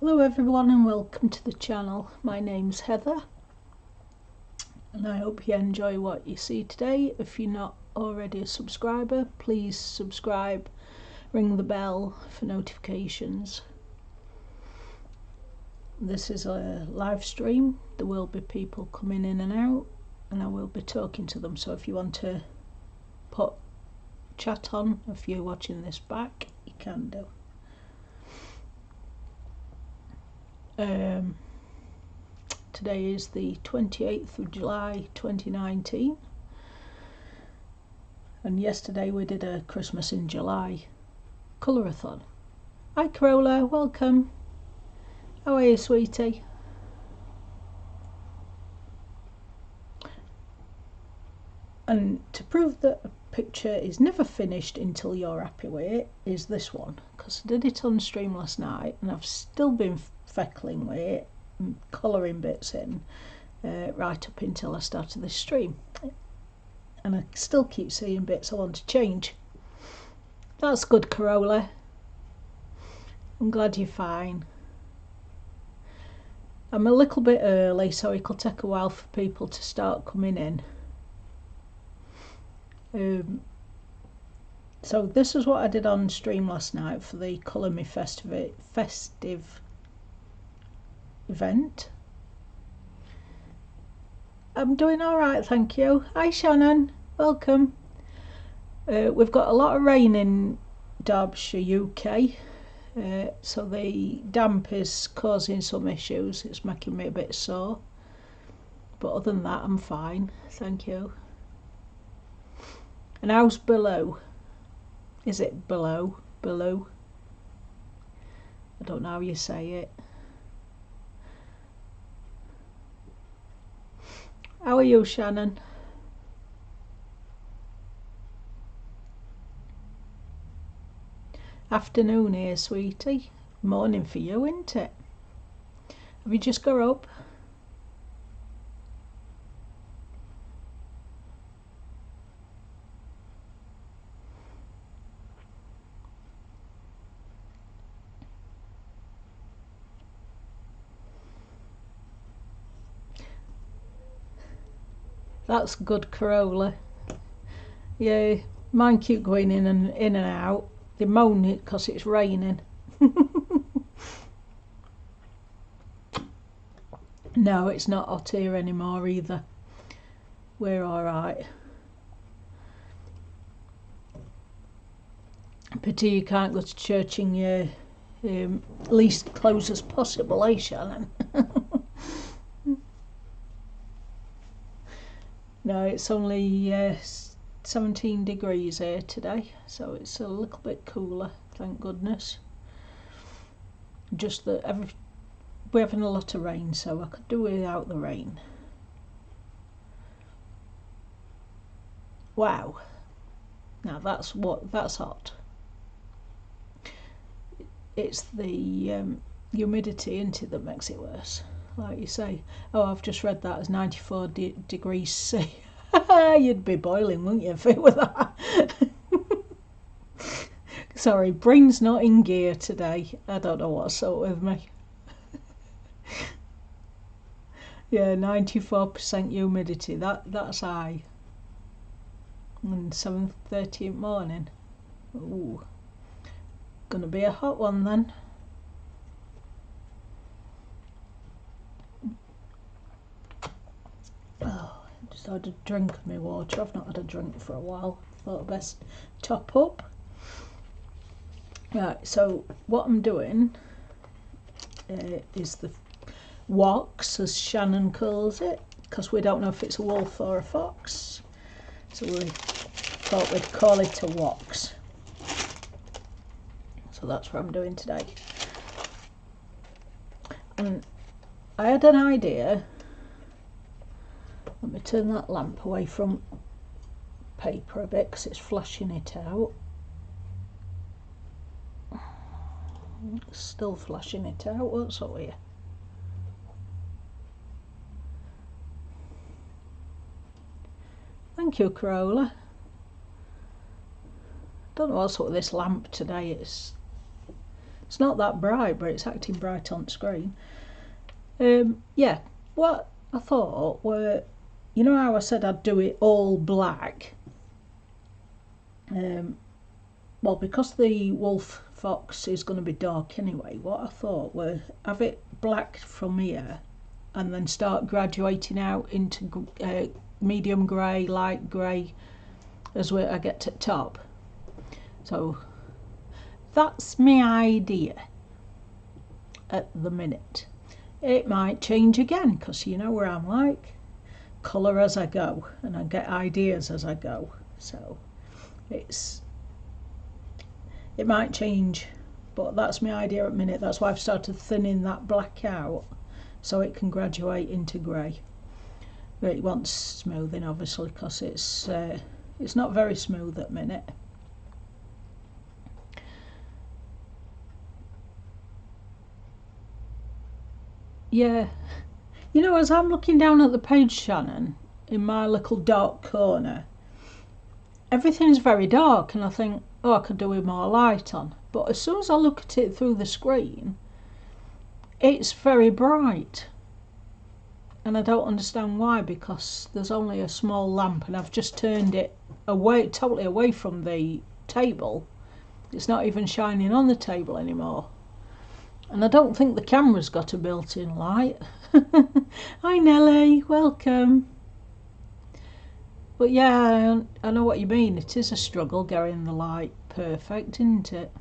Hello everyone and welcome to the channel. My name's Heather and I hope you enjoy what you see today. If you're not already a subscriber, please subscribe, ring the bell for notifications. This is a live stream. There will be people coming in and out and I will be talking to them, so if you want to put chat on if you're watching this back, you can do. Today is the 28th of July 2019 and yesterday we did a Christmas in July colour-a-thon. Hi Corolla, welcome. How are you, sweetie? And to prove that a picture is never finished until you're happy with it is this one, because I did it on stream last night and I've still been feckling with it and colouring bits in right up until I started this stream, and I still keep seeing bits I want to change. That's good, Corolla. I'm glad you're fine. I'm a little bit early, so it'll take a while for people to start coming in. So this is what I did on stream last night for the Colour Me festive event. I'm doing alright, thank you. Hi Shannon, welcome. We've got a lot of rain in Derbyshire, UK, so the damp is causing some issues. It's making me a bit sore, but other than that I'm fine, thank you. And how's below? Is it below? Below? I don't know how you say it. How are you, Shannon? Afternoon here, sweetie. Morning for you, isn't it? Have you just got up? That's good, Corolla. Yeah, mine keep going in and out. They moan it because it's raining. No, it's not hot here anymore either. We're alright. Pity you can't go to church in your least clothes as possible, eh, Shannon? No, it's only 17 degrees here today, so it's a little bit cooler, thank goodness. Just that we're having a lot of rain, so I could do without the rain. Wow, now that's hot. It's the humidity, isn't it, that makes it worse. Like you say. Oh, I've just read that as 94 degrees C. You'd be boiling, wouldn't you, if it were that? Sorry, brain's not in gear today. I don't know what's up with me. Yeah, 94% humidity. That's high. And 7:30 in the morning. Ooh, gonna be a hot one then. Oh, I just had a drink of my water. I've not had a drink for a while. Thought I'd best top up. Right, so what I'm doing is the wox, as Shannon calls it, because we don't know if it's a wolf or a fox. So we thought we'd call it a wox. So that's what I'm doing today. And I had an idea. Let me turn that lamp away from paper a bit because it's flashing it out. Still flashing it out. What's up here? Thank you, Corolla. Don't know what's up with this lamp today. It's It's not that bright, but it's acting bright on screen. Yeah, what I thought were, you know how I said I'd do it all black? Well, because the wolf fox is going to be dark anyway, what I thought were have it black from here and then start graduating out into medium grey, light grey as I get to the top. So that's my idea at the minute. It might change again because you know where I'm like, colour as I go, and I get ideas as I go. So it might change, but that's my idea at the minute. That's why I've started thinning that black out so it can graduate into grey. But it wants smoothing obviously because it's not very smooth at the minute. Yeah, you know, as I'm looking down at the page, Shannon, in my little dark corner, everything's very dark and I think, oh, I could do with more light on. But as soon as I look at it through the screen, it's very bright. And I don't understand why, because there's only a small lamp and I've just turned it away, totally away from the table. It's not even shining on the table anymore. And I don't think the camera's got a built-in light. Hi Nelly, welcome. But yeah, I know what you mean. It is a struggle getting the light perfect, isn't it?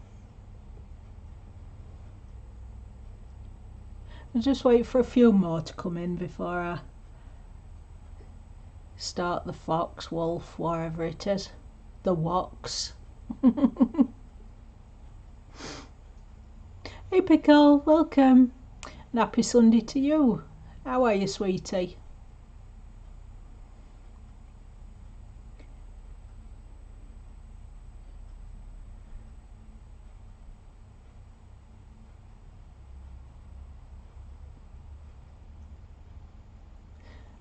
I'll just wait for a few more to come in before I start the fox, wolf, whatever it is. The wox. Hey Pickle, welcome. And happy Sunday to you. How are you, sweetie?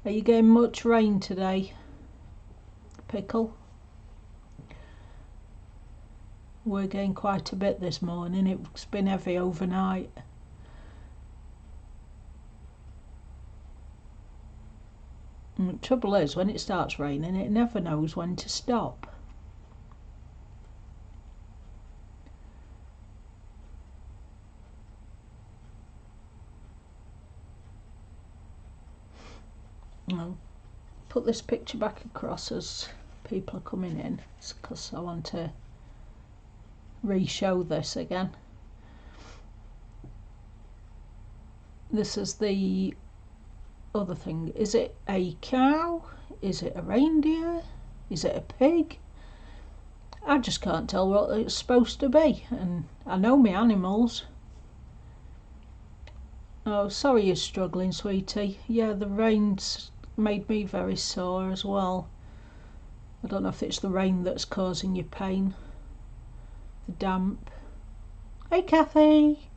Are you getting much rain today, Pickle? We're getting quite a bit this morning. It's been heavy overnight. And the trouble is, when it starts raining, it never knows when to stop. I'll put this picture back across as people are coming in, because I want to re-show this again. This is the other thing. Is it a cow? Is it a reindeer? Is it a pig? I just can't tell what it's supposed to be, and I know my animals. Oh, sorry you're struggling, sweetie. Yeah, the rain's made me very sore as well. I don't know if it's the rain that's causing you pain. The damp. Hey Kathy.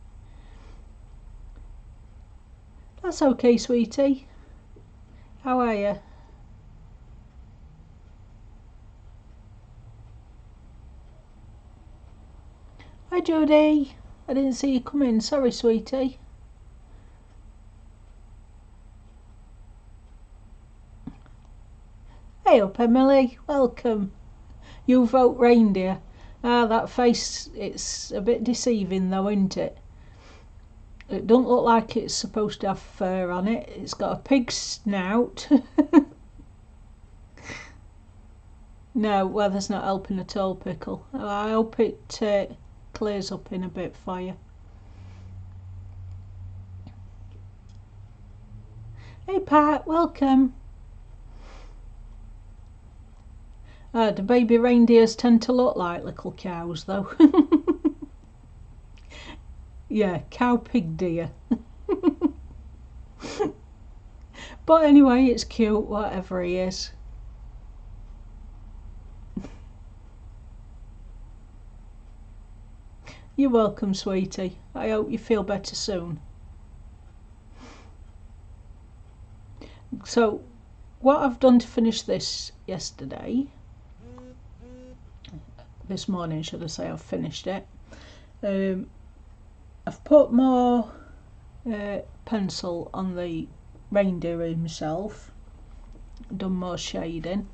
That's okay, sweetie. How are you? Hi Judy. I didn't see you come in. Sorry, sweetie. Hey up, Emily. Welcome. You vote reindeer. Ah, that face, it's a bit deceiving though, isn't it? It don't look like it's supposed to have fur on it. It's got a pig snout. No, weather's not helping at all, Pickle. I hope it clears up in a bit for you. Hey Pat, welcome. The baby reindeers tend to look like little cows though. Yeah, cow, pig, deer. But anyway, it's cute, whatever he is. You're welcome, sweetie. I hope you feel better soon. So, what I've done to finish this morning, should I say, I've finished it. I've put more pencil on the reindeer himself, done more shading.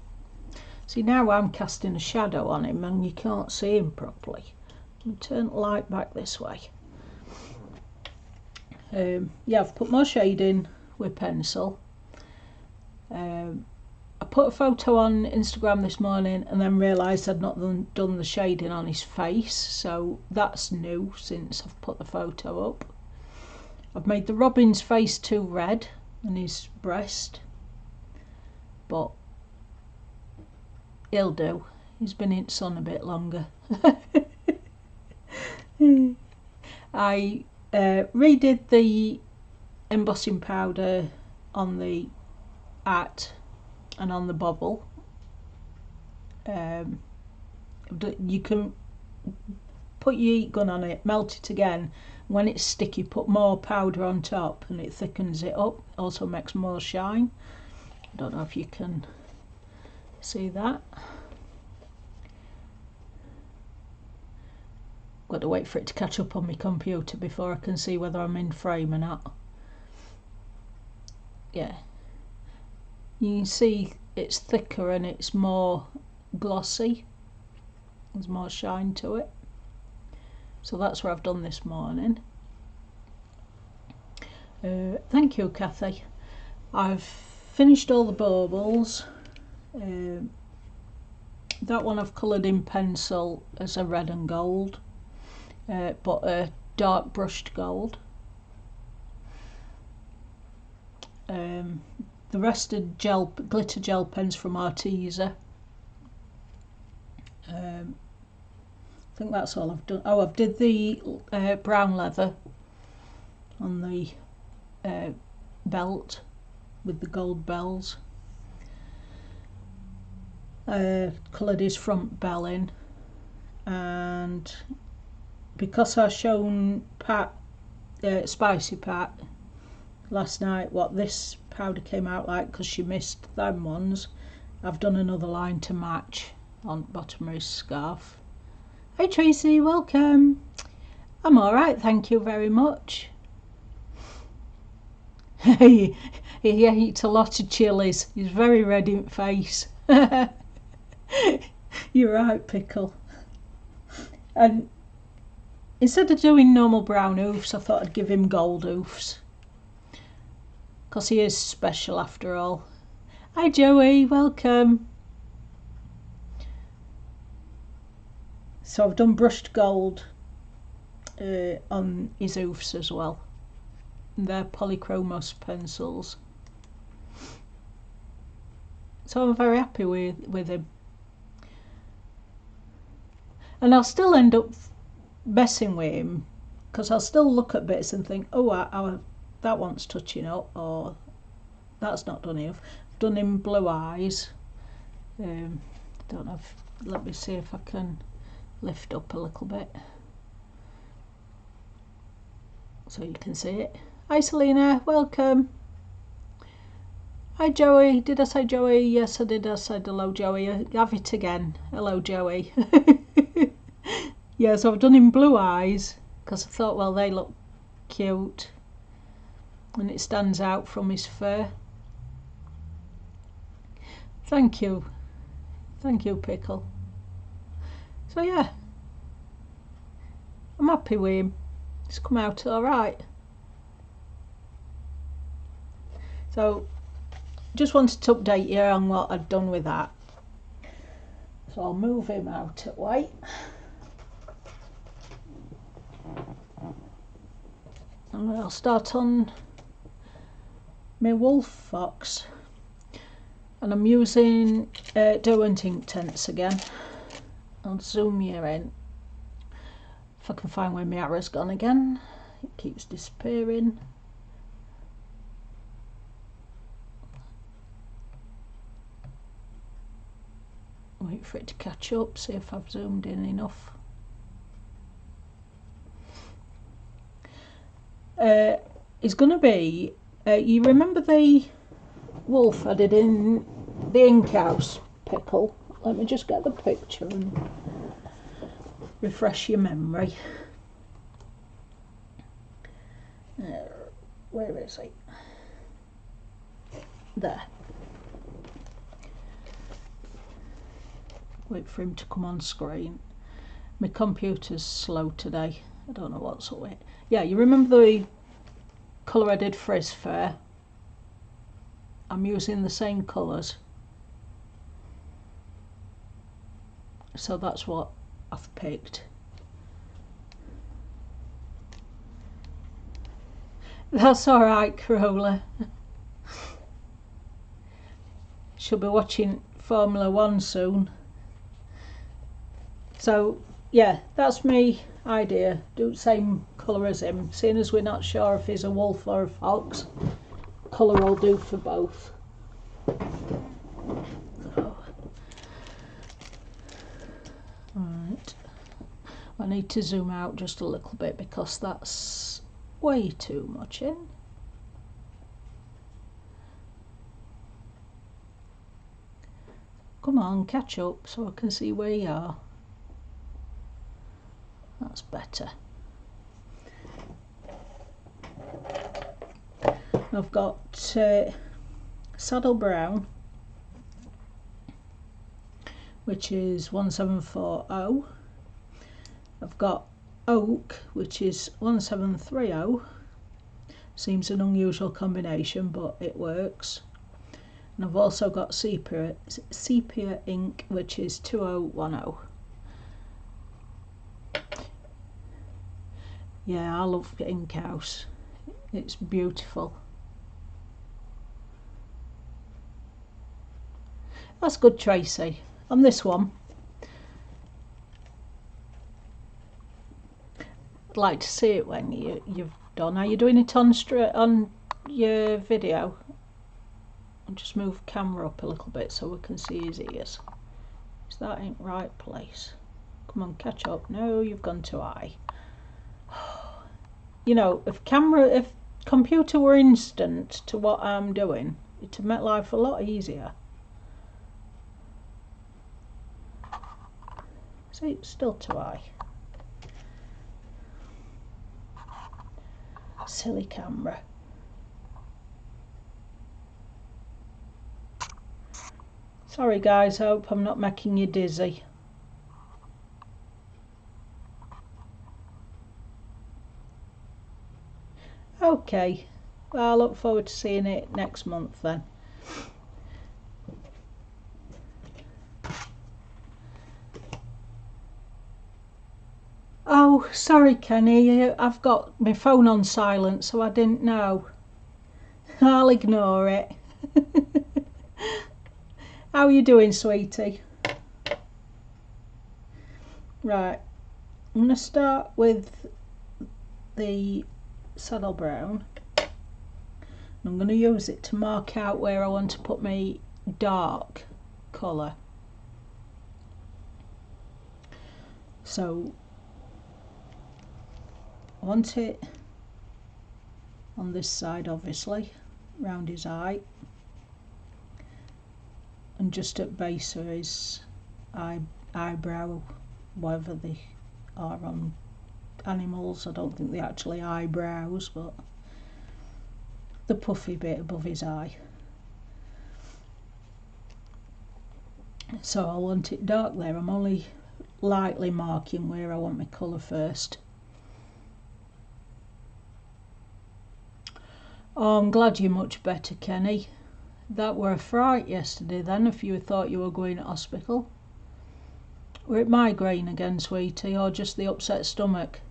See, now I'm casting a shadow on him and you can't see him properly. I'll turn the light back this way. Yeah, I've put more shading with pencil. I put a photo on Instagram this morning and then realised I'd not done the shading on his face, so that's new since I've put the photo up. I've made the robin's face too red and his breast, but he'll do. He's been in the sun a bit longer. I redid the embossing powder on the hat and on the bobble. You can put your heat gun on it, melt it again. When it's sticky, put more powder on top and it thickens it up. Also makes more shine. I don't know if you can see that. Got to wait for it to catch up on my computer before I can see whether I'm in frame or not. Yeah. You can see it's thicker and it's more glossy. There's more shine to it. So that's what I've done this morning. Thank you, Kathy. I've finished all the baubles. That one I've coloured in pencil as a red and gold, but a dark brushed gold. The rest are glitter gel pens from Arteza. I think that's all I've done. Oh, I've did the brown leather on the belt with the gold bells. Coloured his front bell in, and because I shown Pat, Spicy Pat, last night what this powder came out like because she missed them ones, I've done another line to match on the bottom of his scarf. Hi Tracy, welcome. I'm alright, thank you very much. He ate a lot of chilies. He's very red in the face. You're right, Pickle. And instead of doing normal brown hoofs, I thought I'd give him gold hoofs, because he is special after all. Hi Joey, welcome. So I've done brushed gold on his hoofs as well. They're polychromos pencils. So I'm very happy with him. And I'll still end up messing with him, because I'll still look at bits and think, oh, that one's touching up, or that's not done enough. I've done him blue eyes. Don't know if, let me see if I can lift up a little bit so you can see it. Hi Selena, welcome. Hi Joey, did I say Joey? Yes I did, I said hello Joey. Have it again, hello Joey. Yeah, so I've done him blue eyes because I thought, well, they look cute and it stands out from his fur. Thank you Pickle. So yeah, I'm happy with him. It's come out alright. So just wanted to update you on what I've done with that. So I'll move him out of way. And I'll start on my wolf fox. And I'm using Derwent ink tents again. I'll zoom you in. If I can find where my arrow's gone again. It keeps disappearing. Wait for it to catch up, see if I've zoomed in enough. It's going to be, you remember the wolf I did in the ink house, Pickle? Let me just get the picture and refresh your memory. Where is he? There. Wait for him to come on screen. My computer's slow today. I don't know what's up with it. Yeah, you remember the colour I did Frizz Fair? I'm using the same colours. So that's what I've picked. That's alright, Corolla. She'll be watching Formula 1 soon. So, yeah, that's my idea. Do the same colour as him. Seeing as we're not sure if he's a wolf or a fox, colour will do for both. Right. I need to zoom out just a little bit because that's way too much in. Come on, catch up so I can see where you are. That's better. I've got Saddle Brown, which is 1740. I've got Oak, which is 1730. Seems an unusual combination, but it works. And I've also got Sepia Ink, which is 2010. Yeah, I love Ink House. It's beautiful. That's good, Tracy. On this one, I'd like to see it when you've done. Are you doing it on your video? I'll just move the camera up a little bit so we can see his ears. Is that in the right place? Come on, catch up. No, you've gone too high. You know, if computer were instant to what I'm doing, it'd make life a lot easier. See, it's still too high. Silly camera. Sorry guys, I hope I'm not making you dizzy. Okay, well, I look forward to seeing it next month then. Oh, sorry Kenny, I've got my phone on silent so I didn't know. I'll ignore it. How are you doing, sweetie? Right, I'm going to start with the Saddle Brown. I'm going to use it to mark out where I want to put my dark colour. So I want it on this side, obviously, round his eye, and just at base of his eyebrow, whatever they are on animals. I don't think they're actually eyebrows, but the puffy bit above his eye. So I want it dark there. I'm only lightly marking where I want my colour first. Oh, I'm glad you're much better, Kenny. That were a fright yesterday then, if you thought you were going to hospital. Were it migraine again, sweetie, or just the upset stomach?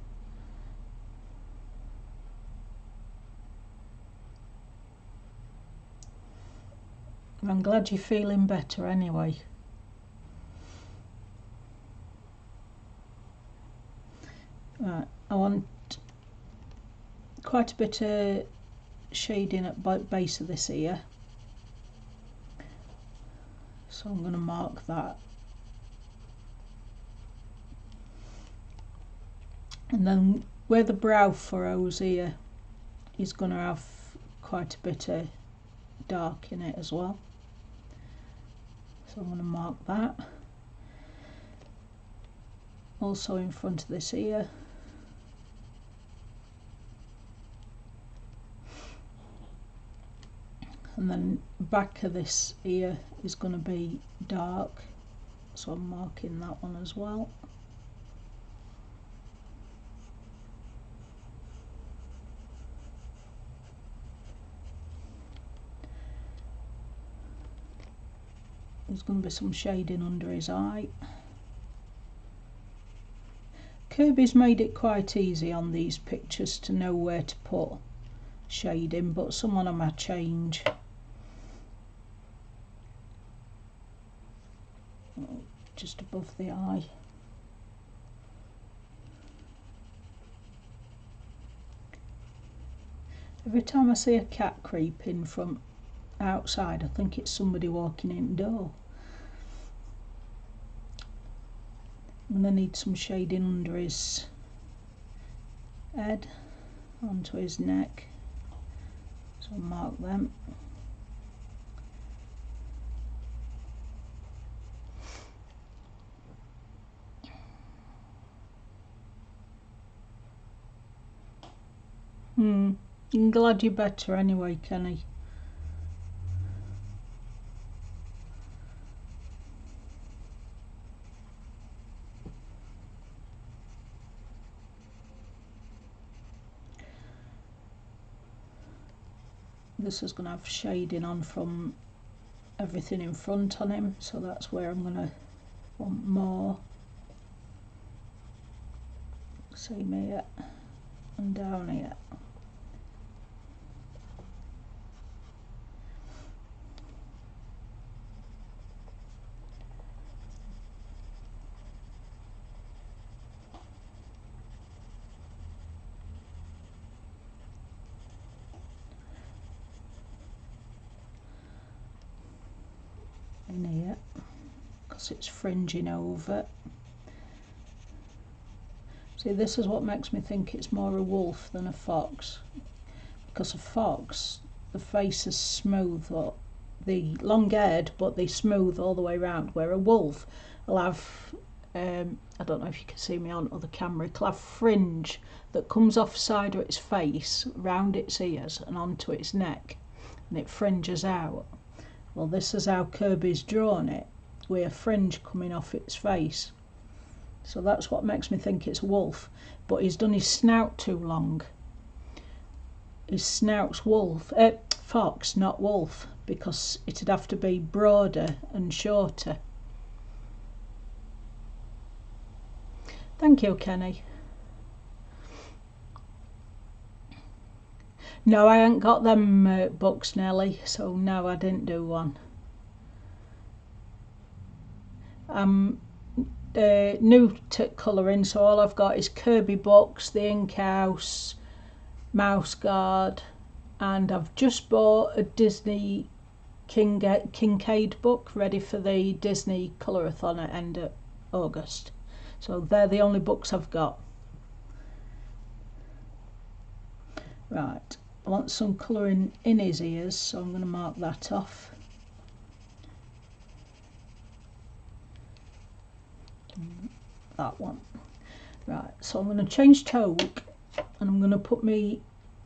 I'm glad you're feeling better anyway. Right, I want quite a bit of shading at the base of this ear. So I'm going to mark that. And then where the brow furrows here is going to have quite a bit of dark in it as well. So I'm going to mark that. Also in front of this ear. and then back of this ear is going to be dark, so I'm marking that one as well. There's going to be some shading under his eye. Kirby's made it quite easy on these pictures to know where to put shading, but some of them I change. Just above the eye. Every time I see a cat creeping from outside, I think it's somebody walking in the door. I'm going to need some shading under his head, onto his neck, so I'll mark them. I'm glad you're better anyway, Kenny. This is going to have shading on from everything in front on him, so that's where I'm going to want more. Same here and down here. In here, because it's fringing over. See, this is what makes me think it's more a wolf than a fox, because a fox, the face is smooth, or the long haired, but they smooth all the way around, where a wolf will have, I don't know if you can see me on other camera, it'll have fringe that comes off the side of its face, round its ears and onto its neck, and it fringes out. Well, this is how Kirby's drawn it, with a fringe coming off its face. So that's what makes me think it's a wolf. But he's done his snout too long. His snout's fox, not wolf, because it'd have to be broader and shorter. Thank you, Kenny. No, I ain't got them books, Nelly, so no, I didn't do one. I'm new to colouring, so all I've got is Kirby books, the Ink House, Mouse Guard, and I've just bought a Disney Kincaid book ready for the Disney Colourathon at end of August. So they're the only books I've got. Right. I want some colouring in his ears, so I'm going to mark that off. That one. Right, so I'm going to change taupe, and I'm going to put my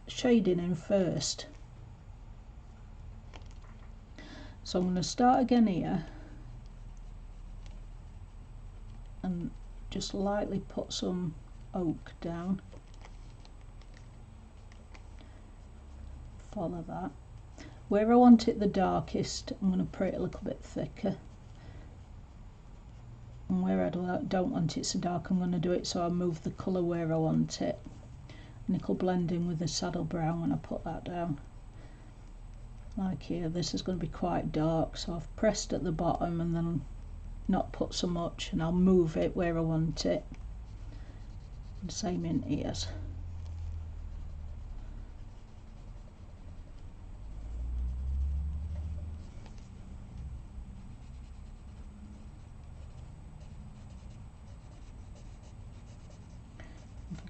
shading in first. So I'm going to start again here and just lightly put some oak down. Follow that. Where I want it the darkest, I'm going to put it a little bit thicker. And where I don't want it so dark, I'm going to do it so I move the colour where I want it. And it'll blend in with the saddle brown when I put that down. Like here, this is going to be quite dark, so I've pressed at the bottom and then not put so much, and I'll move it where I want it. And same in ears.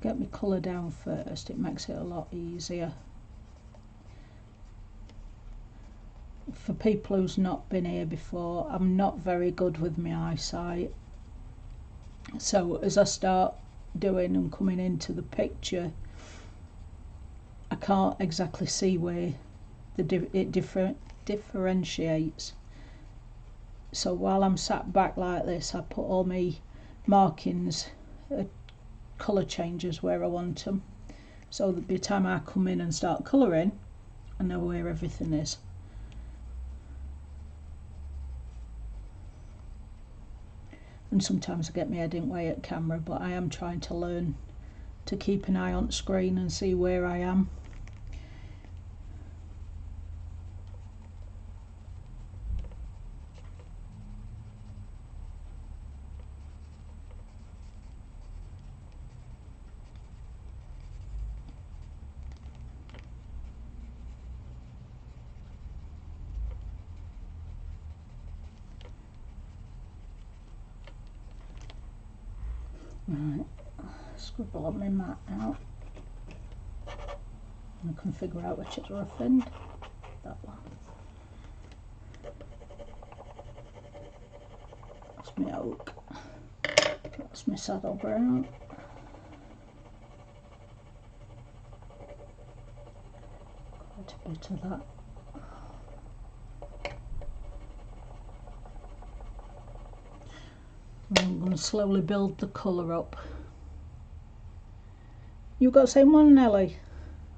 Get my colour down first, it makes it a lot easier. For people who's not been here before, I'm not very good with my eyesight, so as I start doing and coming into the picture, I can't exactly see where it differentiates. So while I'm sat back like this, I put all my markings, colour changes where I want them, so that by the time I come in and start colouring, I know where everything is. And sometimes I get my head in way at camera, but I am trying to learn to keep an eye on screen and see where I am. Right, scribble on my mat now. And I can figure out which is rough end. That one. That's my oak. That's my saddle brown. Quite a bit of that. I'm going to slowly build the colour up. You got the same one, Nelly?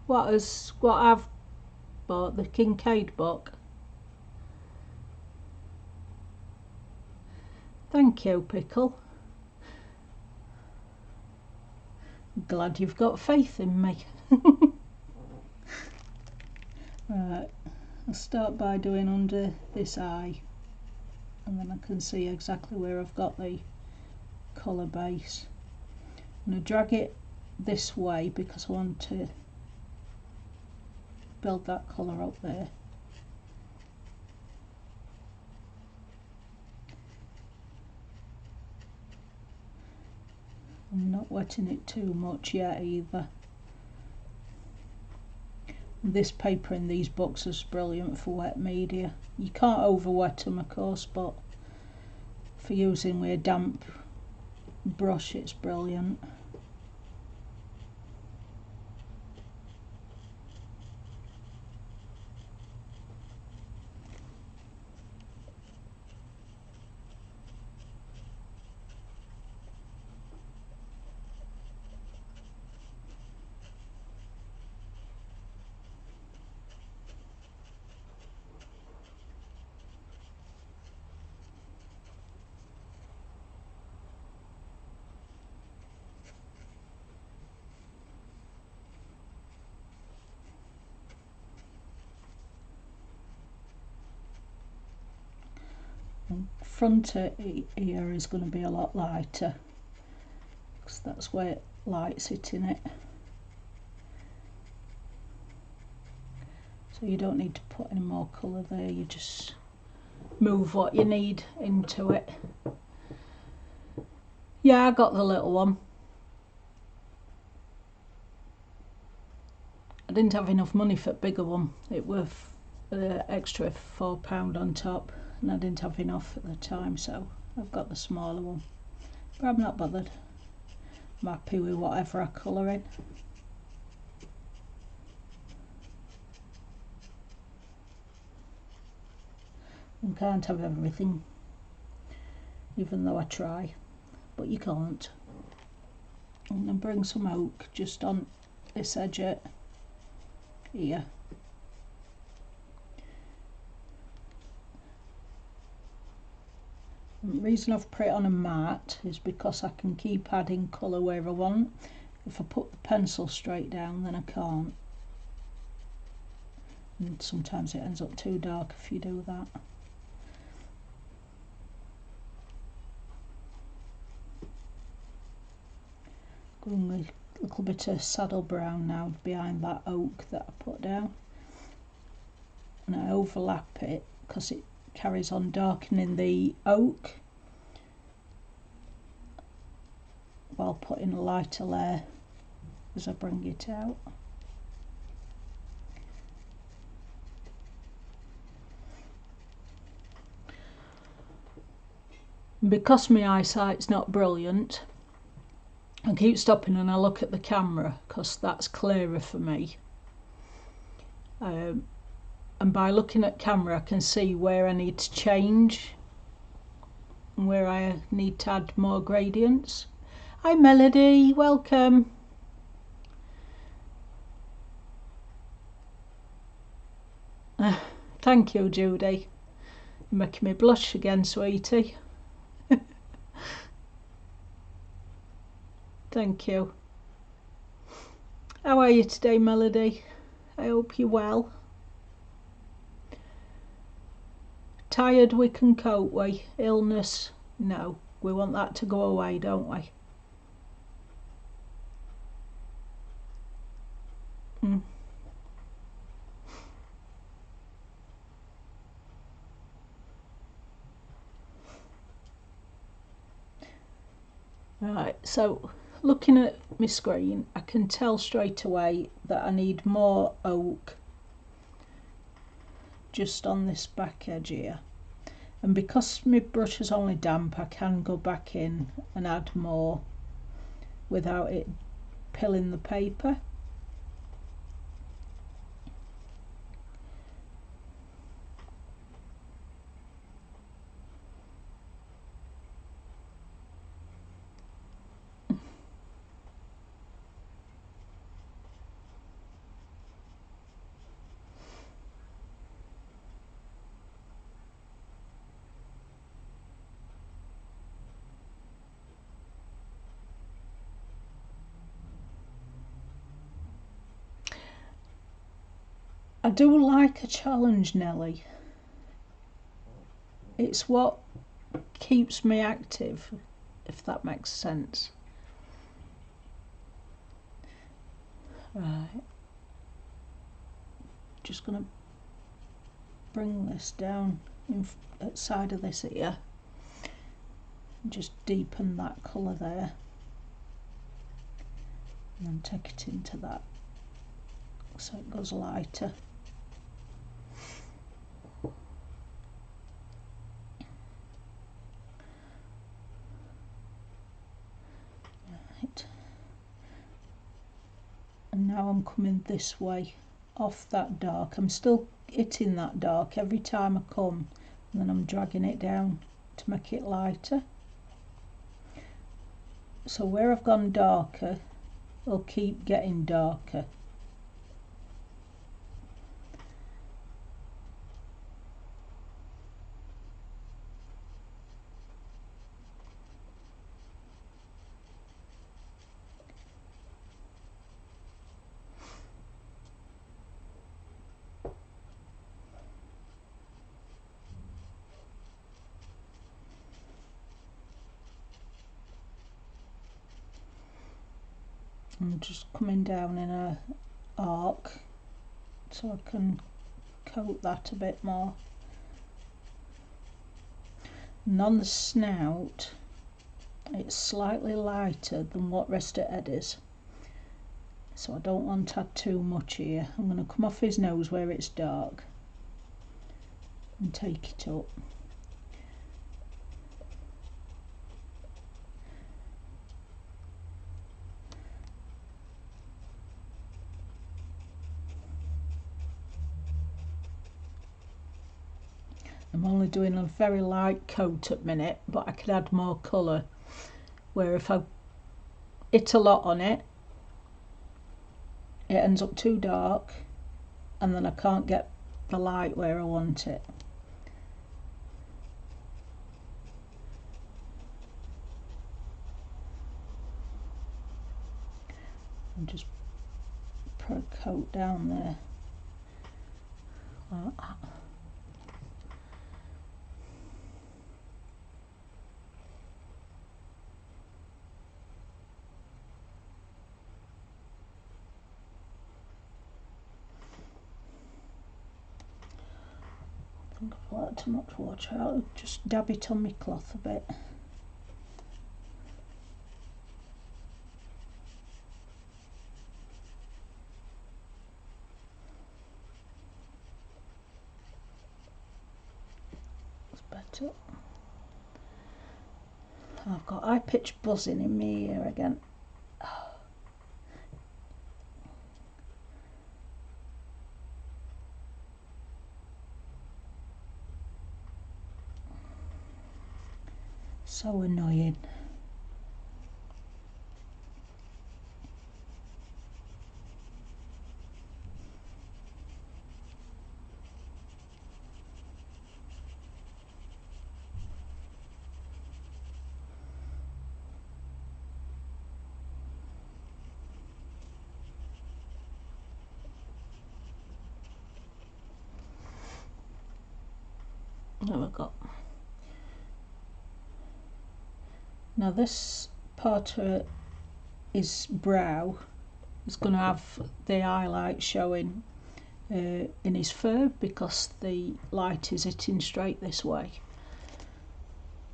What I've bought, the Kincaid book. Thank you, Pickle. Glad you've got faith in me. Right, I'll start by doing under this eye, and then I can see exactly where I've got the colour base. I'm going to drag it this way because I want to build that colour up there. I'm not wetting it too much yet either. This paper in these books is brilliant for wet media. You can't over wet them, of course, but for using with a damp brush it's brilliant. Front here is going to be a lot lighter because that's where light's hitting it. So you don't need to put any more colour there, you just move what you need into it. Yeah, I got the little one. I didn't have enough money for the bigger one. It was extra £4 on top, and I didn't have enough at the time, so I've got the smaller one. But I'm not bothered. I'm happy with whatever I colour in. You can't have everything, even though I try, but you can't. I'm going to bring some oak just on this edge here. The reason I've put it on a mat is because I can keep adding colour where I want. If I put the pencil straight down, then I can't. And sometimes it ends up too dark if you do that. Going with a little bit of saddle brown now behind that oak that I put down. And I overlap it because it carries on darkening the oak while putting a lighter layer as I bring it out. Because my eyesight's not brilliant, I keep stopping and I look at the camera because that's clearer for me. and by looking at camera I can see where I need to change and where I need to add more gradients. Hi Melody, welcome. Thank you, Judy. You're making me blush again, sweetie. Thank you. How are you today, Melody? I hope you're well. Tired we can cope with. Illness, no. We want that to go away, don't we? Right, so looking at my screen, I can tell straight away that I need more oak just on this back edge here. And because my brush is only damp, I can go back in and add more without it pilling the paper. I do like a challenge, Nelly. It's what keeps me active, if that makes sense. Right. Just going to bring this down at side of this here. Just deepen that colour there. And then take it into that so it goes lighter. Right. And now I'm coming this way off that dark. I'm still hitting that dark every time I come, and then I'm dragging it down to make it lighter. So where I've gone darker, I'll keep getting darker. I'm just coming down in a arc so I can coat that a bit more. And on the snout, it's slightly lighter than what rest of it is, so I don't want to add too much here. I'm going to come off his nose where it's dark and take it up. I'm only doing a very light coat at the minute, but I could add more colour, where if I hit a lot on it, it ends up too dark and then I can't get the light where I want it. And just put a coat down there like that. I think I've let too much water out. Just dab it on my cloth a bit. It's better. I've got high pitched buzzing in my ear again. So annoying. There we go. Now this part of his brow is going to have the highlight showing in his fur because the light is hitting straight this way.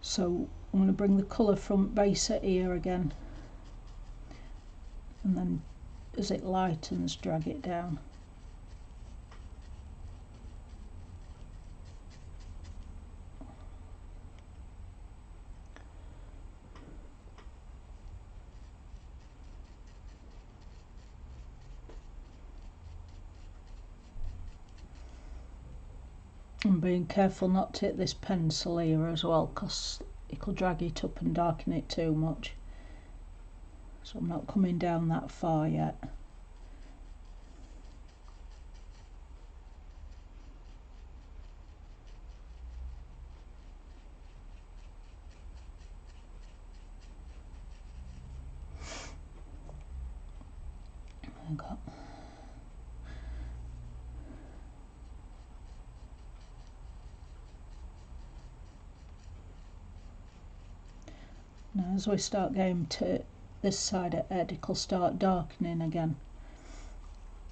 So I'm going to bring the colour from base at ear again, and then as it lightens drag it down. And being careful not to hit this pencil here as well, because it will drag it up and darken it too much. So I'm not coming down that far yet. There we go. Now as we start getting to this side of head, it'll start darkening again.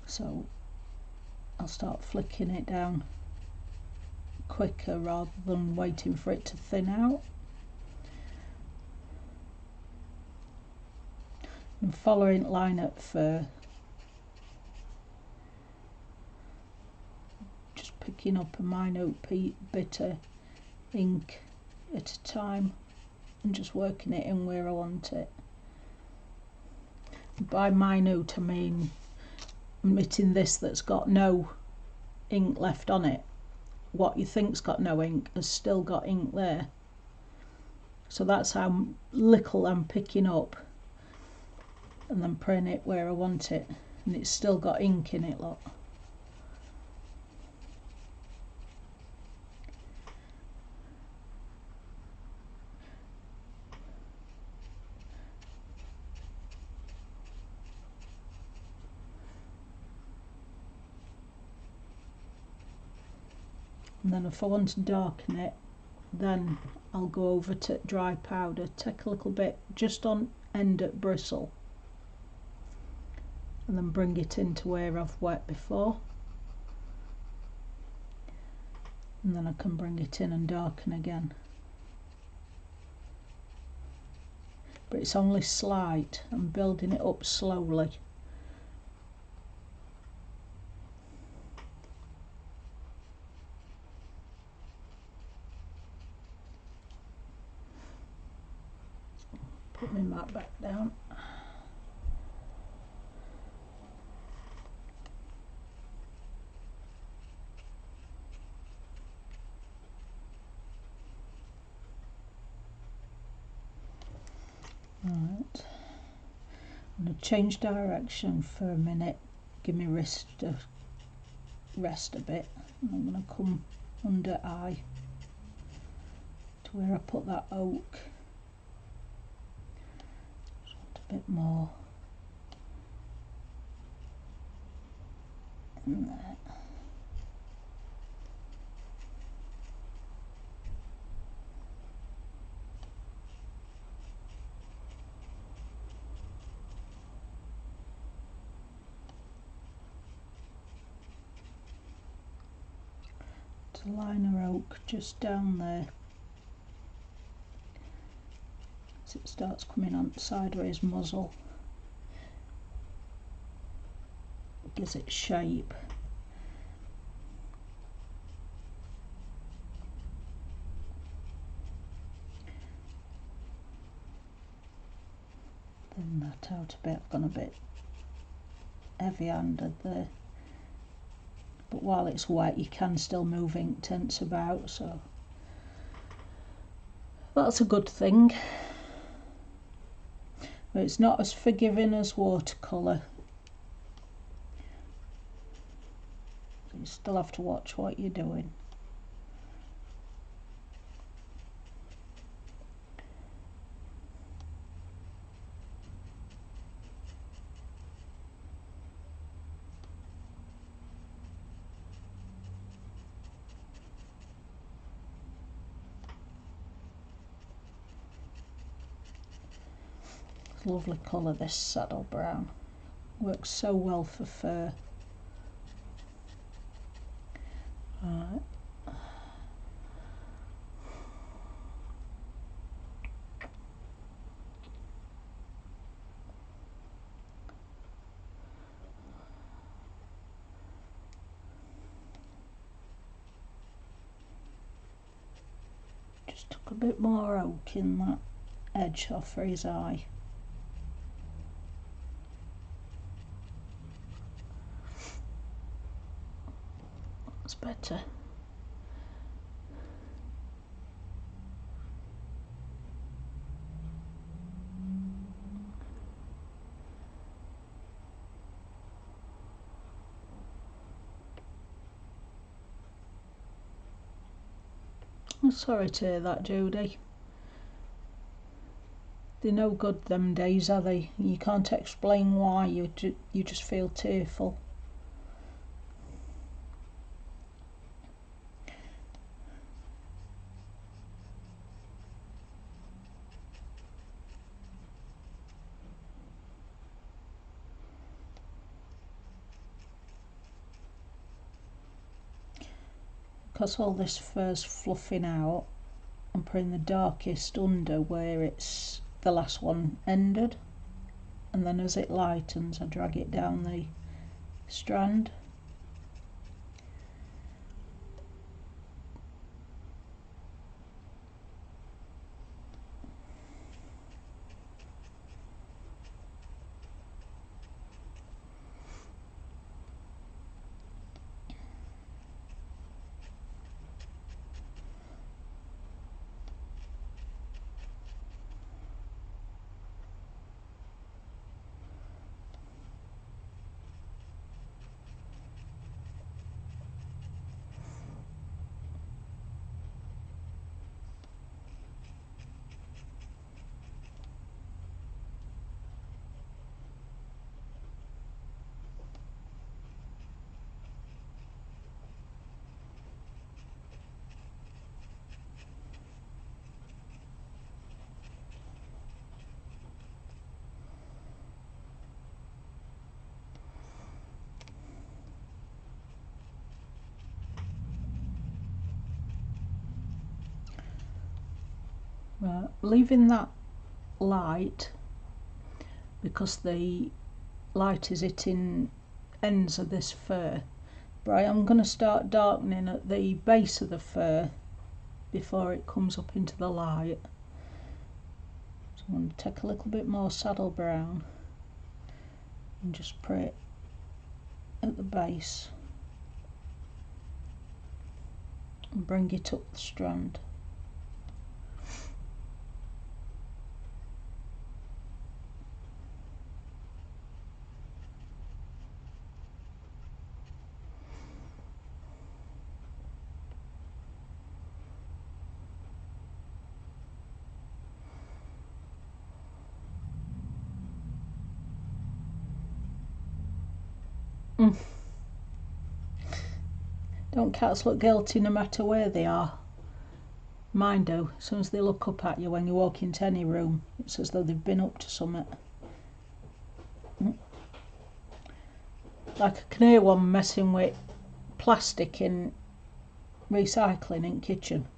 So I'll start flicking it down quicker rather than waiting for it to thin out. And following line at fur, just picking up a minute bit of ink at a time and just working it in where I want it. By minute I mean omitting this that's got no ink left on it. What you think's got no ink has still got ink there. So that's how little I'm picking up, and then putting it where I want it, and it's still got ink in it, look. And then if I want to darken it, then I'll go over to dry powder, take a little bit just on end at bristle, and then bring it into where I've wet before, and then I can bring it in and darken again. But it's only slight, I'm building it up slowly. Put my mat back down. Right, I'm going to change direction for a minute, give me wrist to rest a bit, and I'm going to come under eye to where I put that oak. Just want a bit more in there. To liner oak just down there as it starts coming on sideways muzzle, it gives it shape. Thin that out a bit, I've gone a bit heavy handed there. But while it's wet you can still move ink tints about, so That's a good thing. But it's not as forgiving as watercolour. You still have to watch what you're doing. It's a lovely colour, this saddle brown. Works so well for fur. Right. Just took a bit more oak in that edge off for his eye. That's better. I'm sorry to hear that, Judy. They're no good them days, are they? You can't explain why, you just feel tearful. Because all this fur's fluffing out, I'm putting the darkest under where it's the last one ended, and then as it lightens I drag it down the strand. Right, leaving that light because the light is hitting ends of this fur. Right, I'm going to start darkening at the base of the fur before it comes up into the light. So I'm going to take a little bit more saddle brown and just put it at the base and bring it up the strand. Don't cats look guilty no matter where they are? Mine do. As soon as they look up at you when you walk into any room, it's as though they've been up to something. Like I can hear one messing with plastic in recycling in kitchen.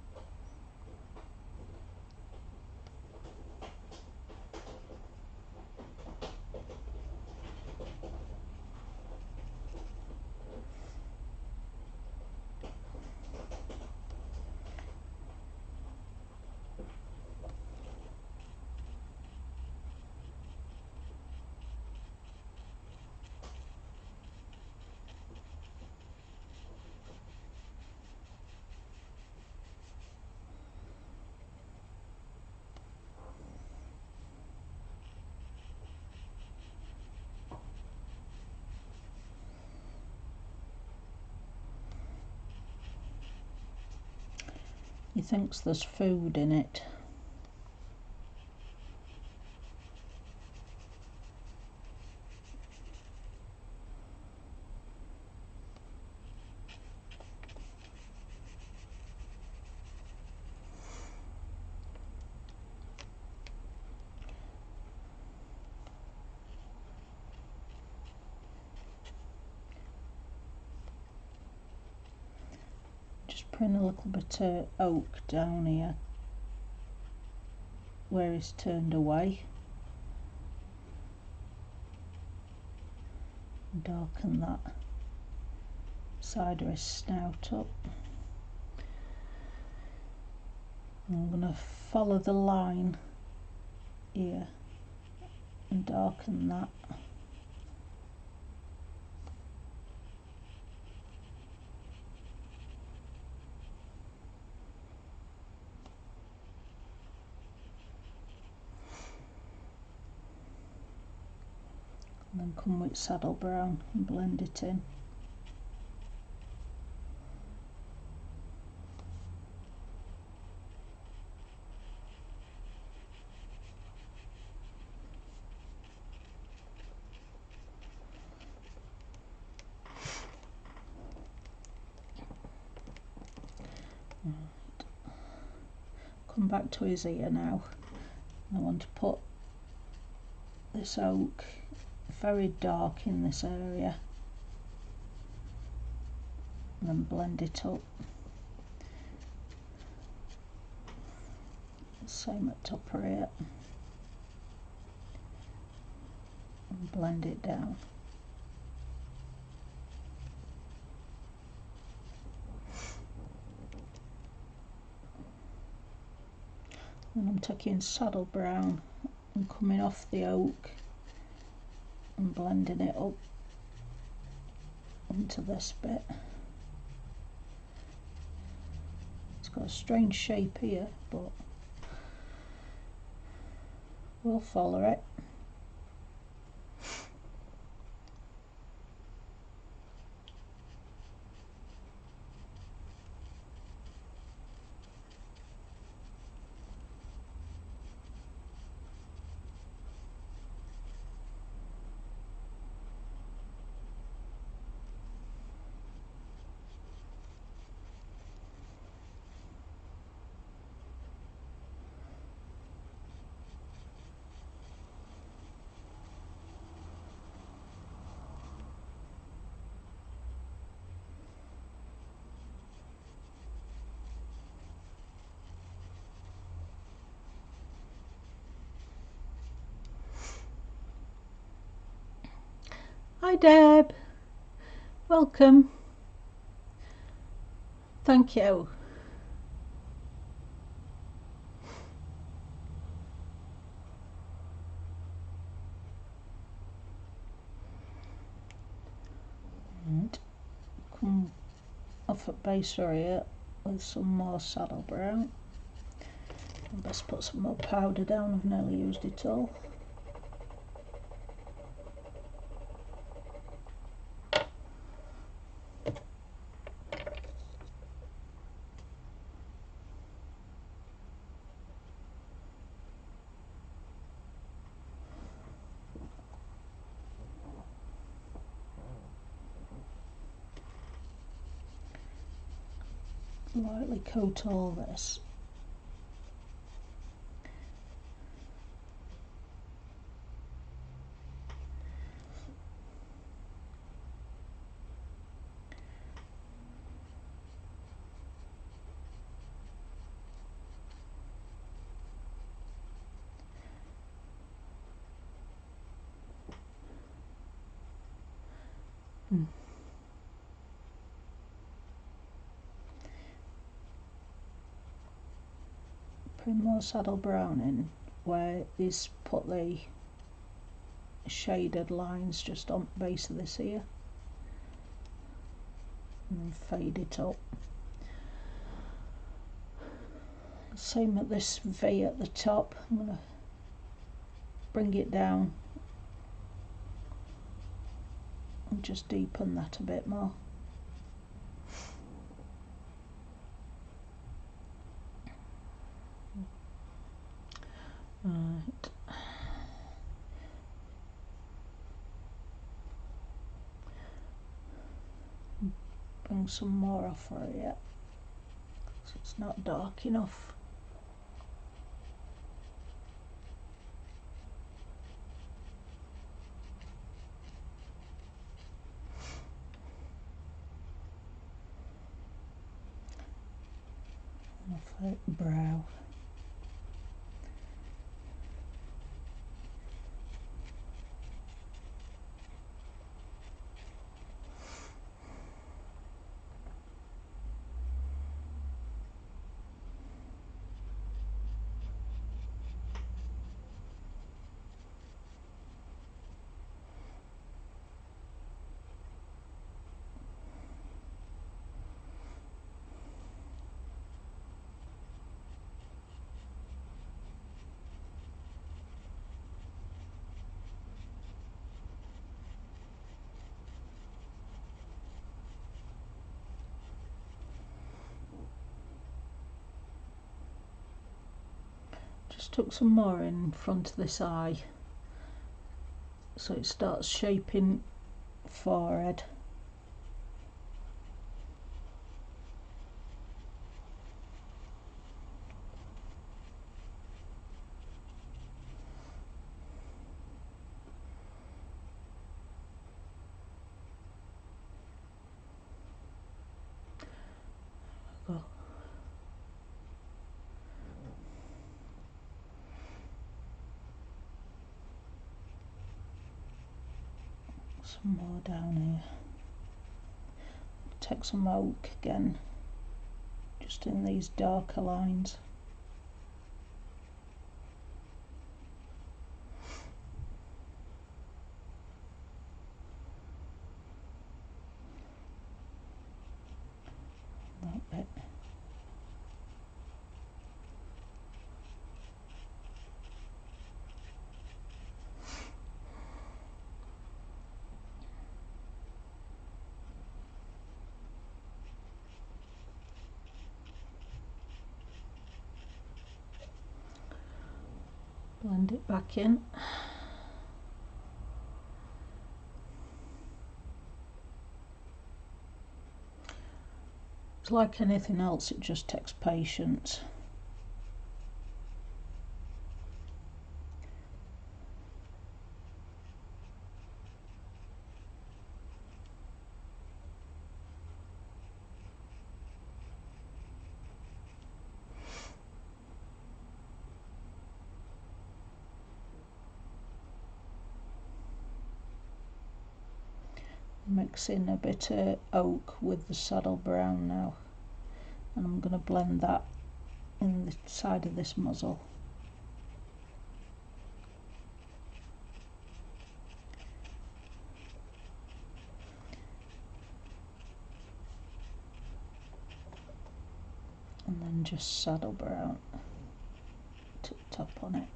He thinks there's food in it. Putting a little bit of oak down here where he's turned away. Darken that side of his snout up. I'm going to follow the line here and darken that. And then come with saddle brown and blend it in. Right. Come back to his ear now. I want to put this oak very dark in this area and then blend it up. Same at top of it and blend it down. And I'm taking saddle brown and coming off the oak and blending it up into this bit. It's got a strange shape here, but we'll follow it. Hi Deb, welcome. Thank you. And come off at base area with some more saddle brown. I best put some more powder down, I've nearly used it all. Lightly coat all this. Put more saddle brown in where he's put the shaded lines just on the base of this ear, and then fade it up. Same at this V at the top. I'm going to bring it down and just deepen that a bit more. Right. Bring some more off for it yet, because it's not dark enough. And off her brow. Just took some more in front of this eye, so it starts shaping forehead. Go. Some more down here. Take some oak again, just in these darker lines. That bit. Blend it back in. It's like anything else, it just takes patience. Mixing a bit of oak with the saddle brown now, and I'm going to blend that in the side of this muzzle. And then just saddle brown to the top on it.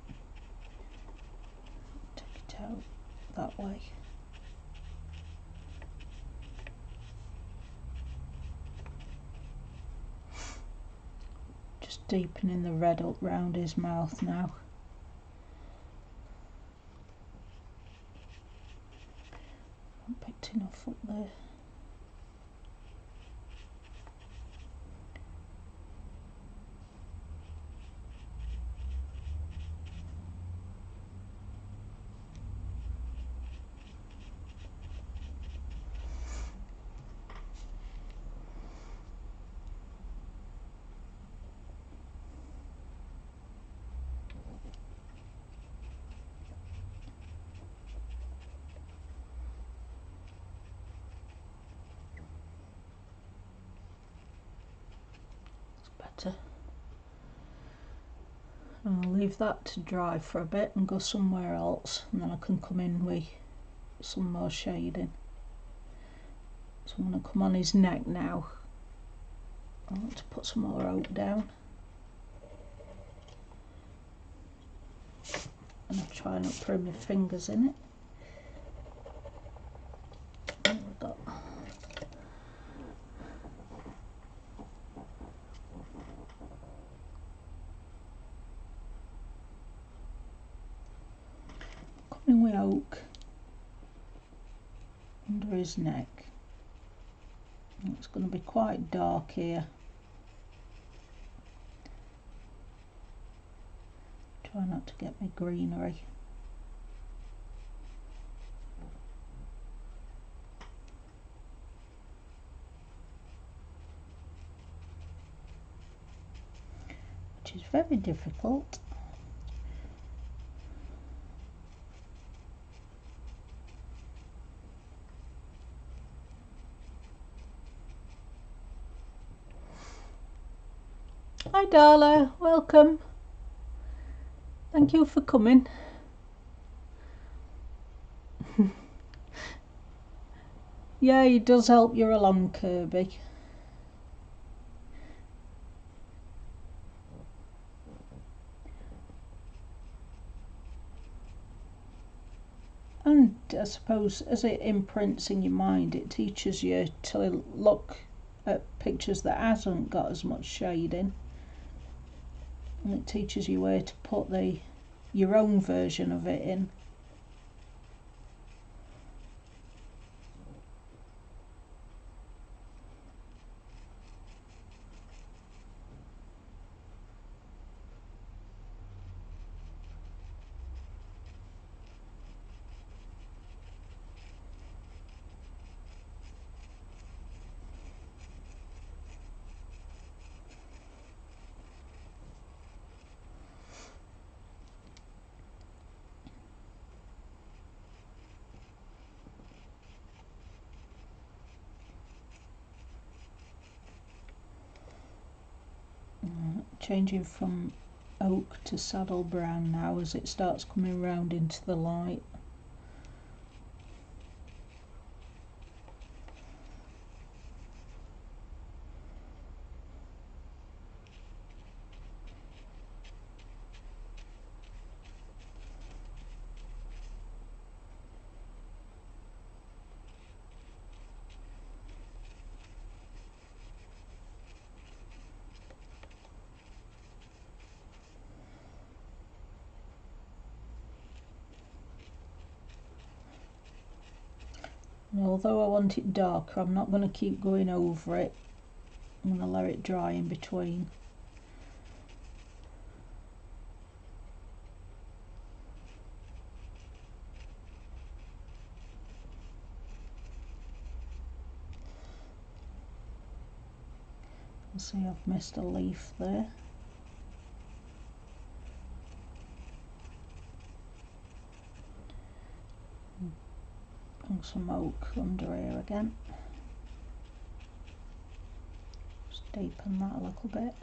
Take it out that way. Just deepening the red up round his mouth now. Not picked enough up there. Better. And I'll leave that to dry for a bit and go somewhere else, and then I can come in with some more shading. So I'm going to come on his neck now. I want to put some more oak down, and I'll try not to put my fingers in it. There we go. Coming with oak under his neck. It's going to be quite dark here. Try not to get my greenery. Which is very difficult. Hi Darla, welcome. Thank you for coming. Yeah, it does help you along, Kirby. And I suppose as it imprints in your mind, it teaches you to look at pictures that hasn't got as much shading. And it teaches you where to put your own version of it in. Changing from oak to saddle brown now as it starts coming round into the light. And although I want it darker, I'm not going to keep going over it. I'm going to let it dry in between. You see I've missed a leaf there. And some oak under here again. Just deepen that a little bit.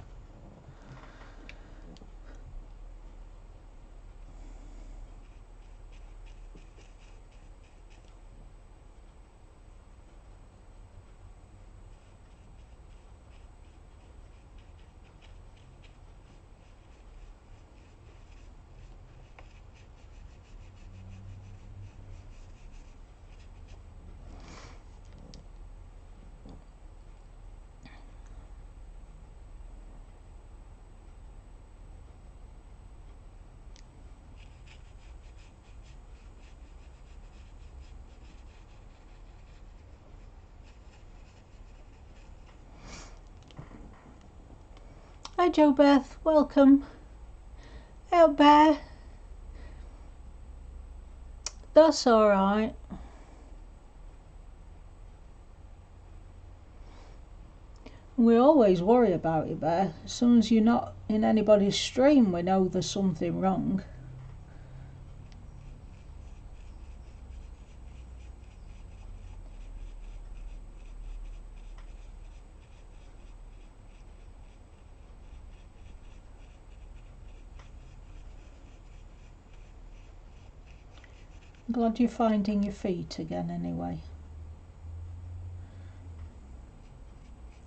Hi Jo Beth, welcome. Hey up Bear. That's alright. We always worry about it, Bear. As soon as you're not in anybody's stream, we know there's something wrong. Glad you're finding your feet again anyway.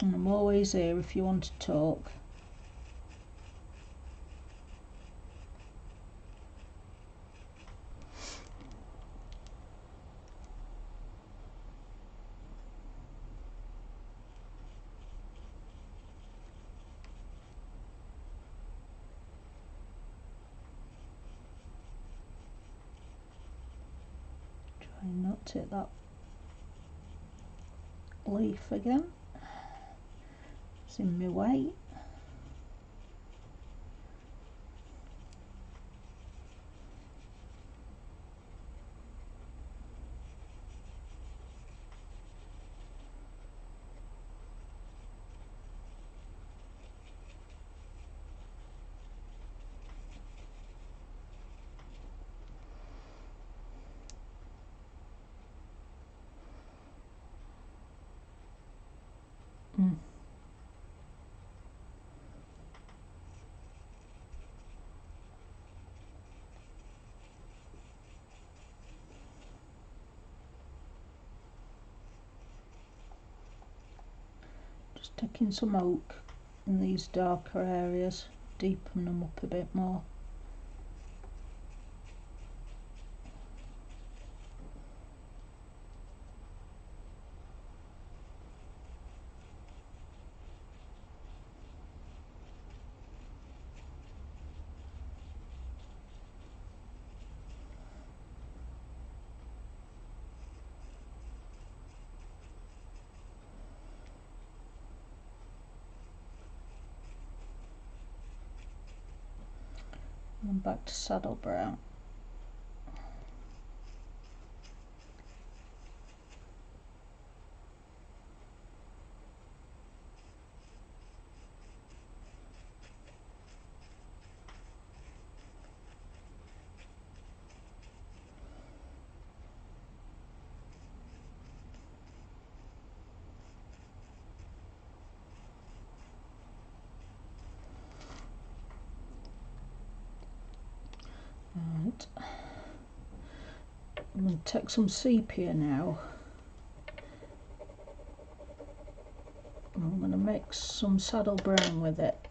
And I'm always here if you want to talk. Try not to hit that leaf again. It's in my way. Just taking some oak in these darker areas, deepen them up a bit more. And back to saddle brown. Right. I'm going to take some sepia now. I'm going to mix some saddle brown with it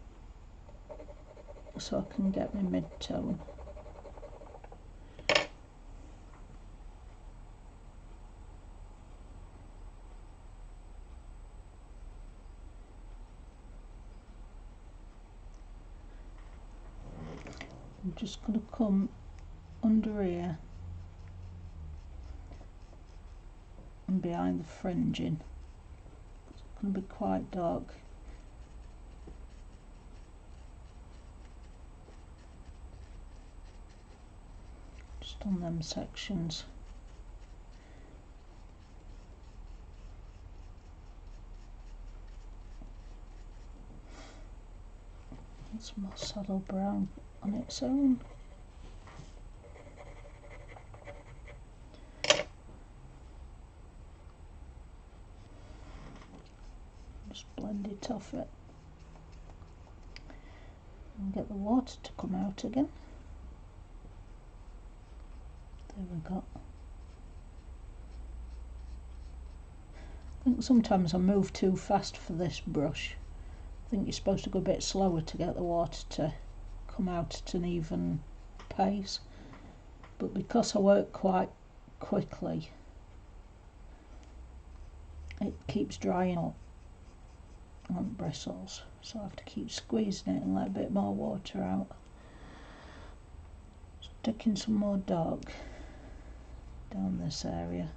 so I can get my mid-tone. I'm just going to come under here and behind the fringing. It's going to be quite dark. Just on them sections. It's more saddle brown on its own. Just blend it off it and get the water to come out again. There we go. I think sometimes I move too fast for this brush. I think you're supposed to go a bit slower to get the water to come out at an even pace, but because I work quite quickly, it keeps drying up on bristles, so I have to keep squeezing it and let a bit more water out. Sticking some more dark down this area.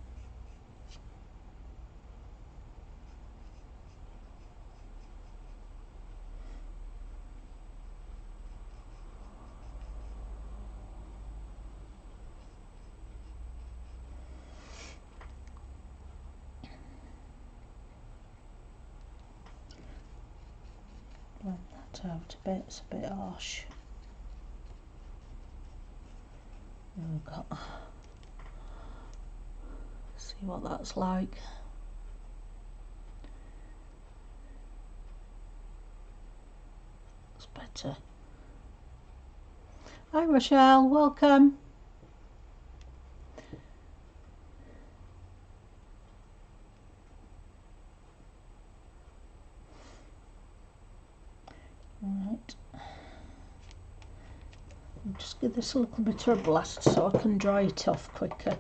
Blend that out a bit, it's a bit harsh. There we go. See what that's like. It's better. Hi Rochelle, welcome. Right. I'll just give this a little bit of a blast so I can dry it off quicker.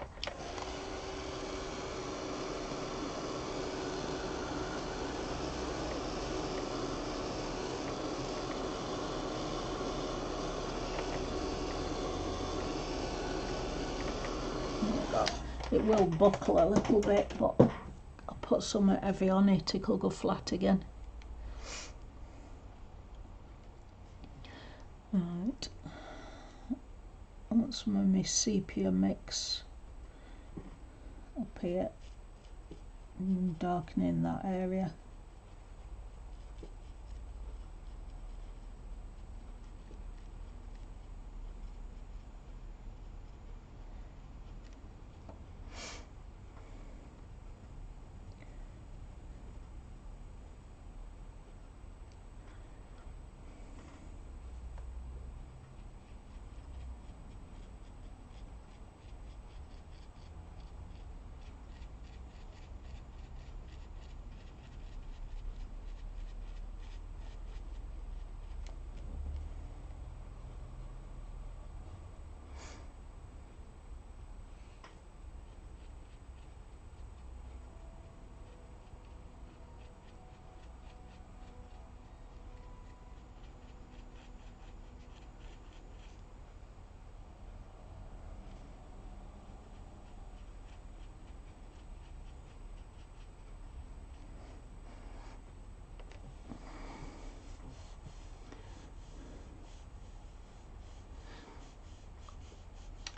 It will buckle a little bit, but I'll put something heavy on it, it'll go flat again. Right, I want some of my sepia mix up here, darkening that area.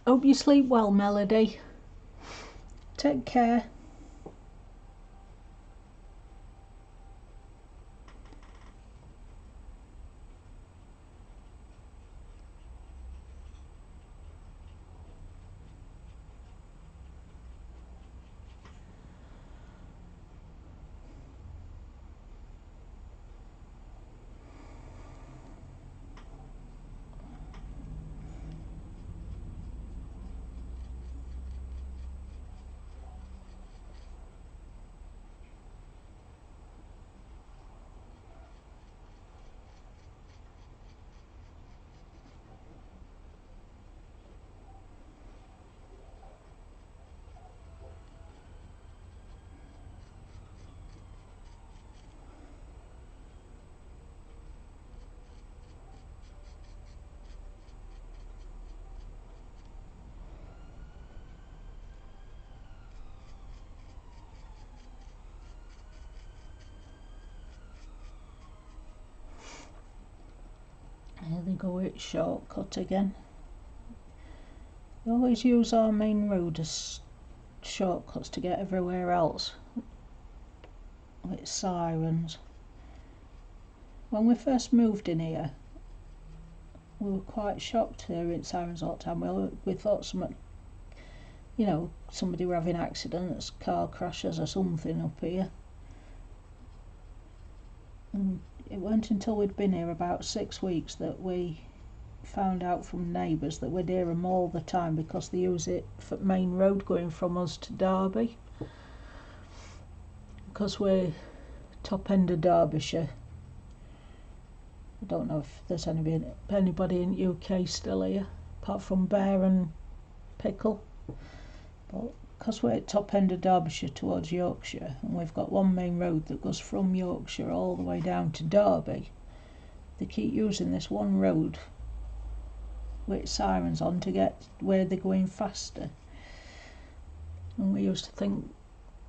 Hope you sleep well, Melody. Take care. Here they go, it's shortcut again. We always use our main road as shortcuts to get everywhere else with sirens. When we first moved in here, we were quite shocked hearing sirens all the time. We thought somebody were having accidents, car crashes or something up here. And it weren't until we'd been here about 6 weeks that we found out from neighbours that we'd hear them all the time because they use it for main road going from us to Derby. Because we're top end of Derbyshire. I don't know if there's anybody in UK still here, apart from Bear and Pickle. But because we're at top end of Derbyshire towards Yorkshire, and we've got one main road that goes from Yorkshire all the way down to Derby, they keep using this one road with sirens on to get where they're going faster. And we used to think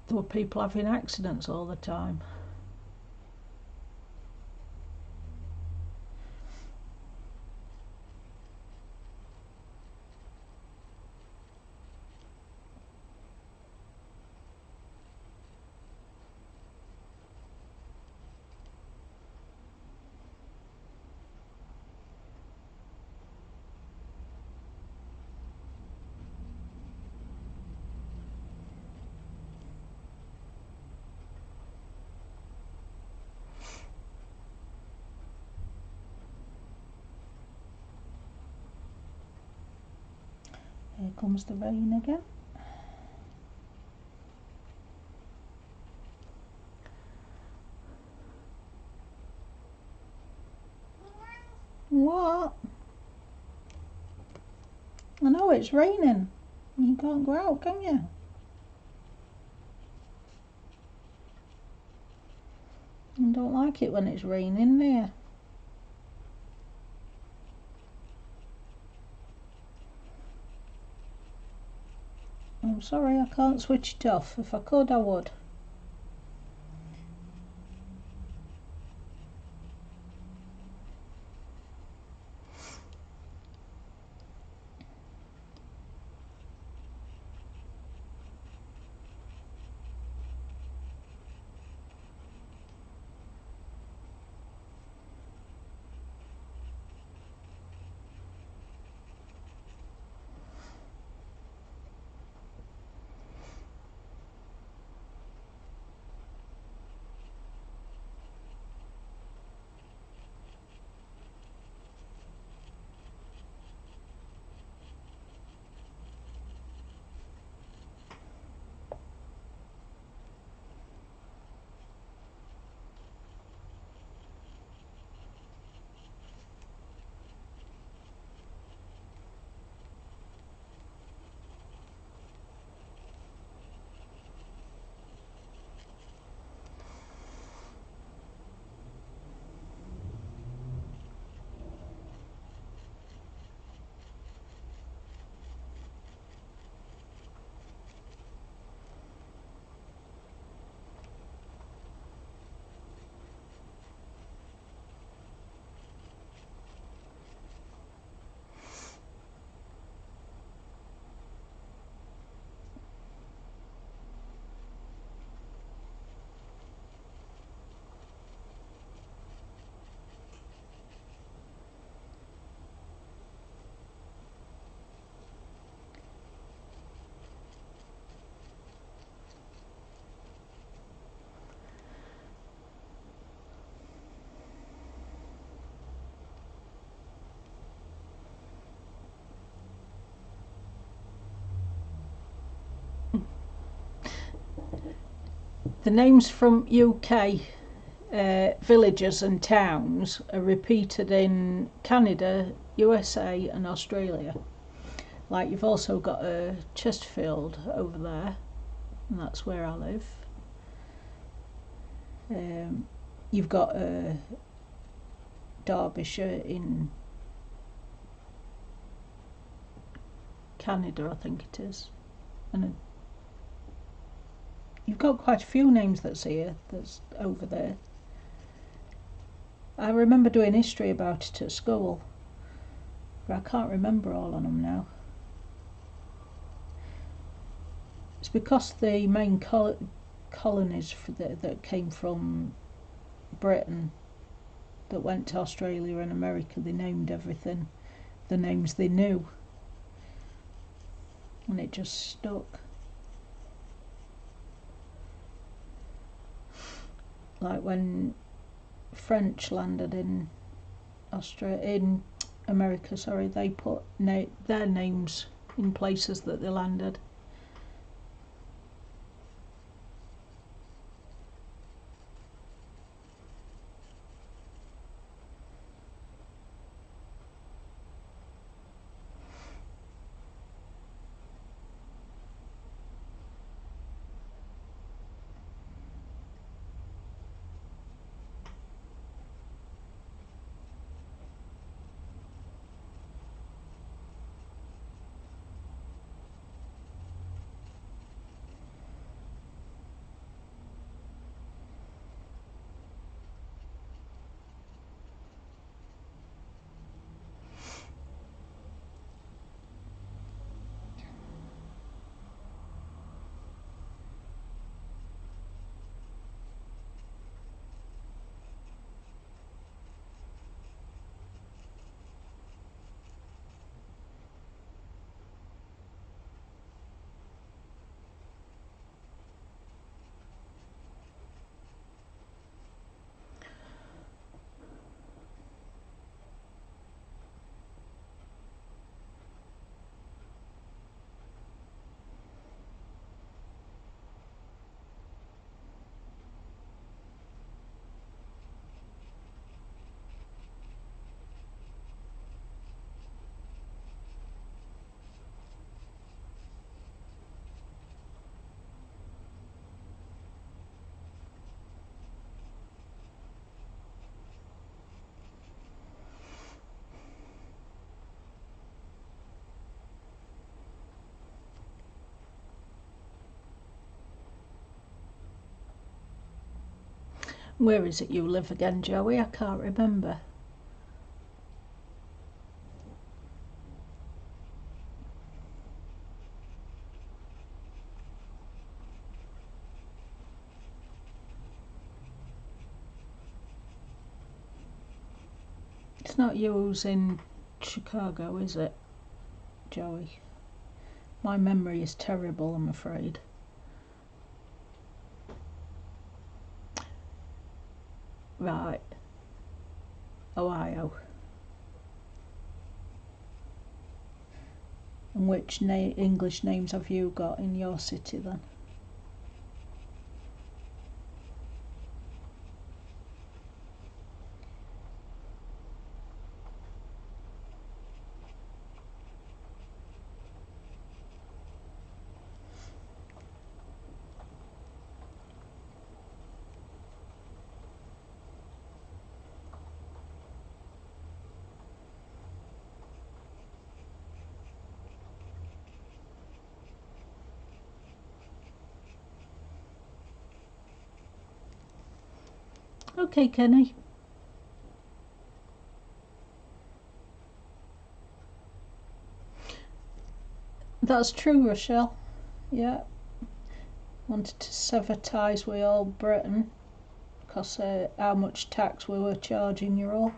there were people having accidents all the time. Here comes the rain again. What? I know it's raining. You can't go out, can you? I don't like it when it's raining there. I'm sorry, I can't switch it off. If I could, I would. The names from UK villages and towns are repeated in Canada, USA and Australia. Like you've also got a Chesterfield over there, and that's where I live. You've got a Derbyshire in Canada, I think it is, and you've got quite a few names that's here, that's over there. I remember doing history about it at school, but I can't remember all of them now. It's because the main colonies that came from Britain that went to Australia and America, they named everything the names they knew, and it just stuck. Like when French landed in America, they put their names in places that they landed. Where is it you live again, Joey? I can't remember. It's not you who's in Chicago, is it, Joey? My memory is terrible, I'm afraid. Right. Ohio. And which English names have you got in your city then? Okay, Kenny. That's true, Rochelle. Yeah. Wanted to sever ties with all Britain because how much tax we were charging you all.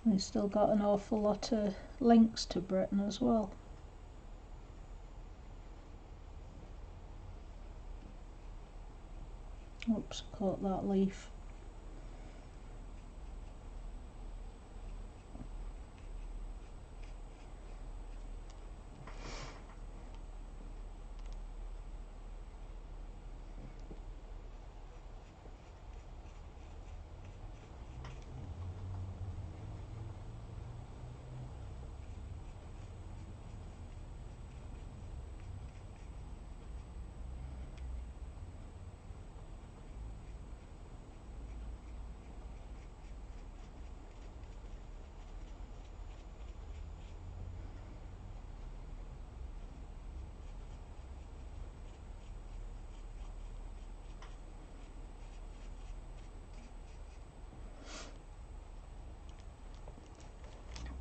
We've still got an awful lot of links to Britain as well. Oops, caught that leaf.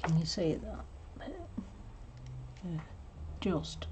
Can you see that? Yeah, just.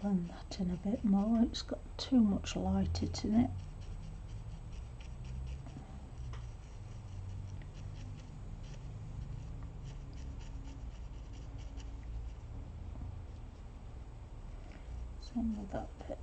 Blend that in a bit more. It's got too much light in it. Same with that bit.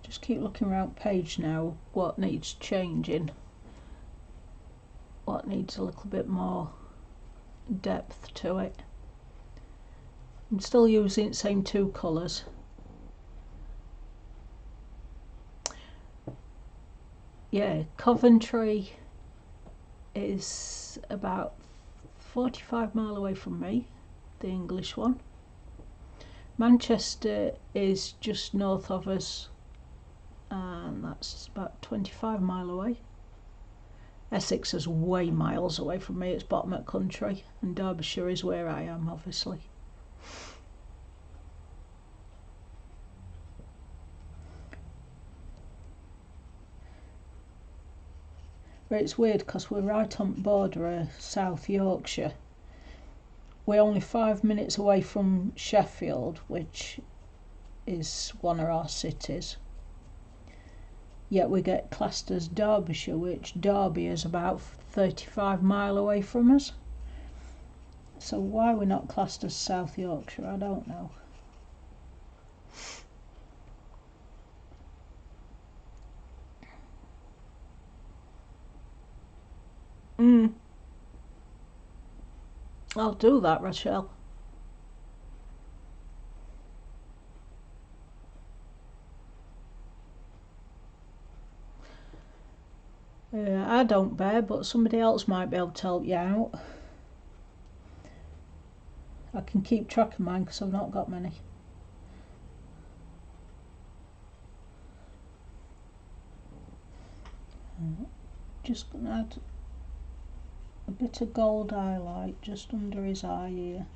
Just keep looking around page now, what needs changing, what needs a little bit more depth to it. I'm still using the same two colours. Yeah, Coventry is about 45 mile away from me, the English one. Manchester is just north of us, and that's about 25 mile away. Essex is way miles away from me, it's bottom of country, and Derbyshire is where I am, obviously. But it's weird because we're right on the border of South Yorkshire. We're only 5 minutes away from Sheffield, which is one of our cities. Yet we get classed as Derbyshire, which Derby is about 35 mile away from us. So why we're not classed as South Yorkshire, I don't know. I'll do that, Rachel. I don't bear, but somebody else might be able to help you out. I can keep track of mine because I've not got many. Just going to add a bit of gold highlight just under his eye here.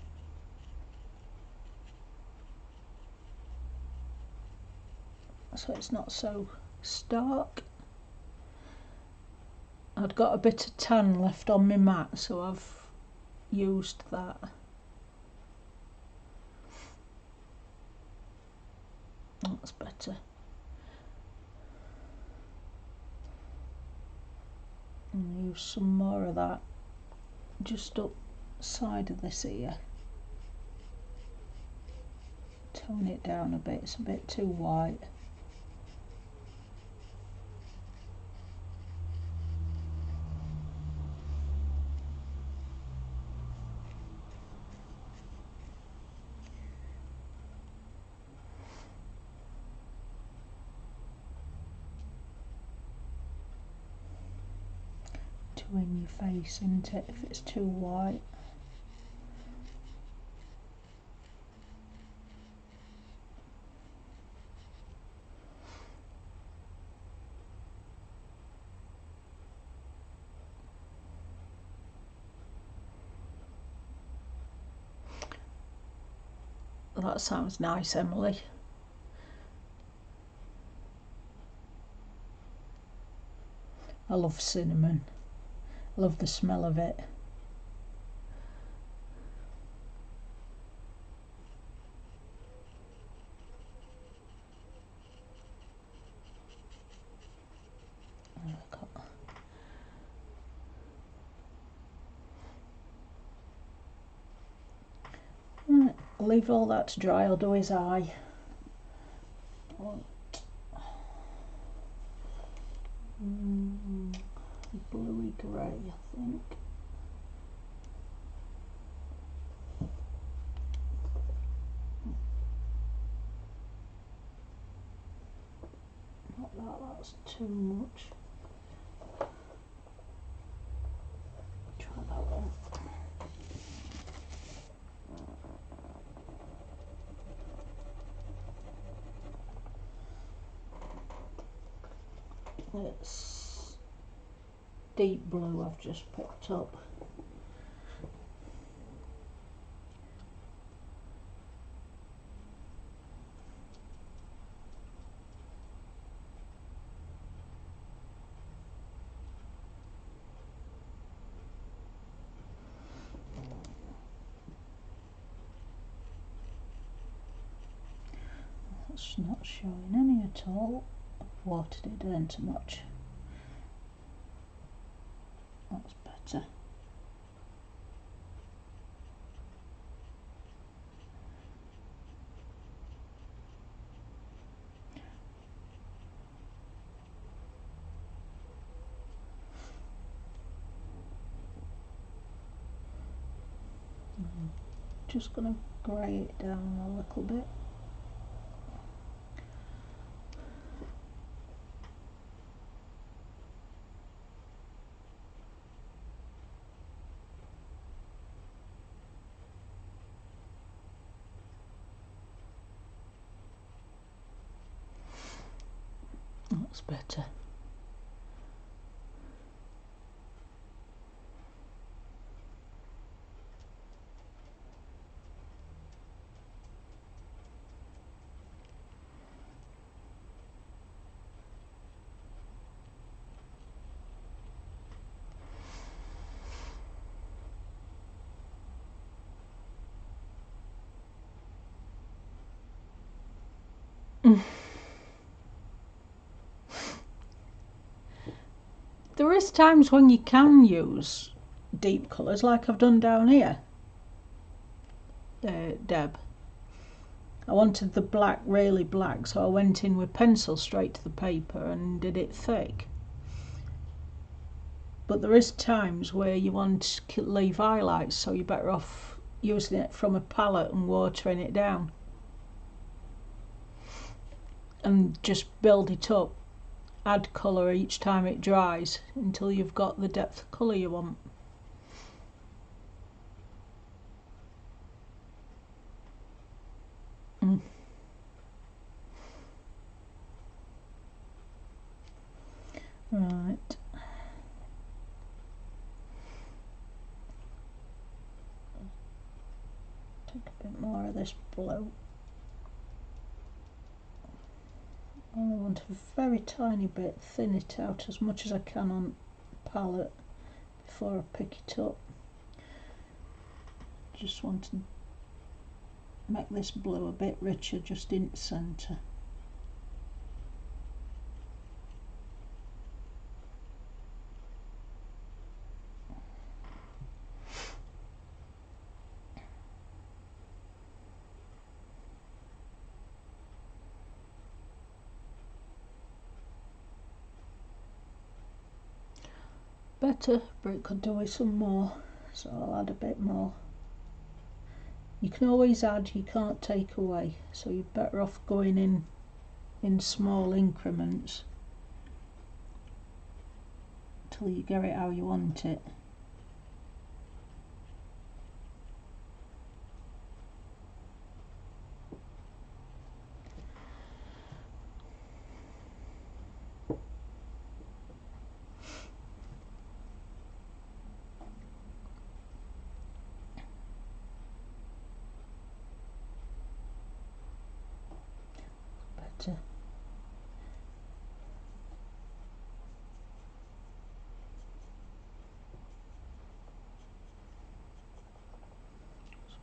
So it's not so stark. I'd got a bit of tan left on my mat, so I've used that. That's better. And use some more of that just up side of this ear. Tone it down a bit, it's a bit too white. Too in your face, isn't it, if it's too white? That sounds nice, Emily. I love cinnamon. I love the smell of it. Right, I'll leave all that to dry, I'll do his eye. Bluey grey, I think. Not that, that's too much. Try that one. It's deep blue I've just picked up. That's not showing any at all. I've watered it down too much. That's better. Just going to grey it down a little bit. That's better. There is times when you can use deep colours, like I've done down here, Deb. I wanted the black really black, so I went in with pencil straight to the paper and did it thick. But there is times where you want to leave highlights, so you're better off using it from a palette and watering it down. And just build it up. Add colour each time it dries until you've got the depth of colour you want. Right. Take a bit more of this blue. I only want a very tiny bit, thin it out as much as I can on the palette before I pick it up. Just want to make this blue a bit richer just in the centre. Better, but it could do with some more, so I'll add a bit more. You can always add, you can't take away, so you're better off going in small increments until you get it how you want it. Better.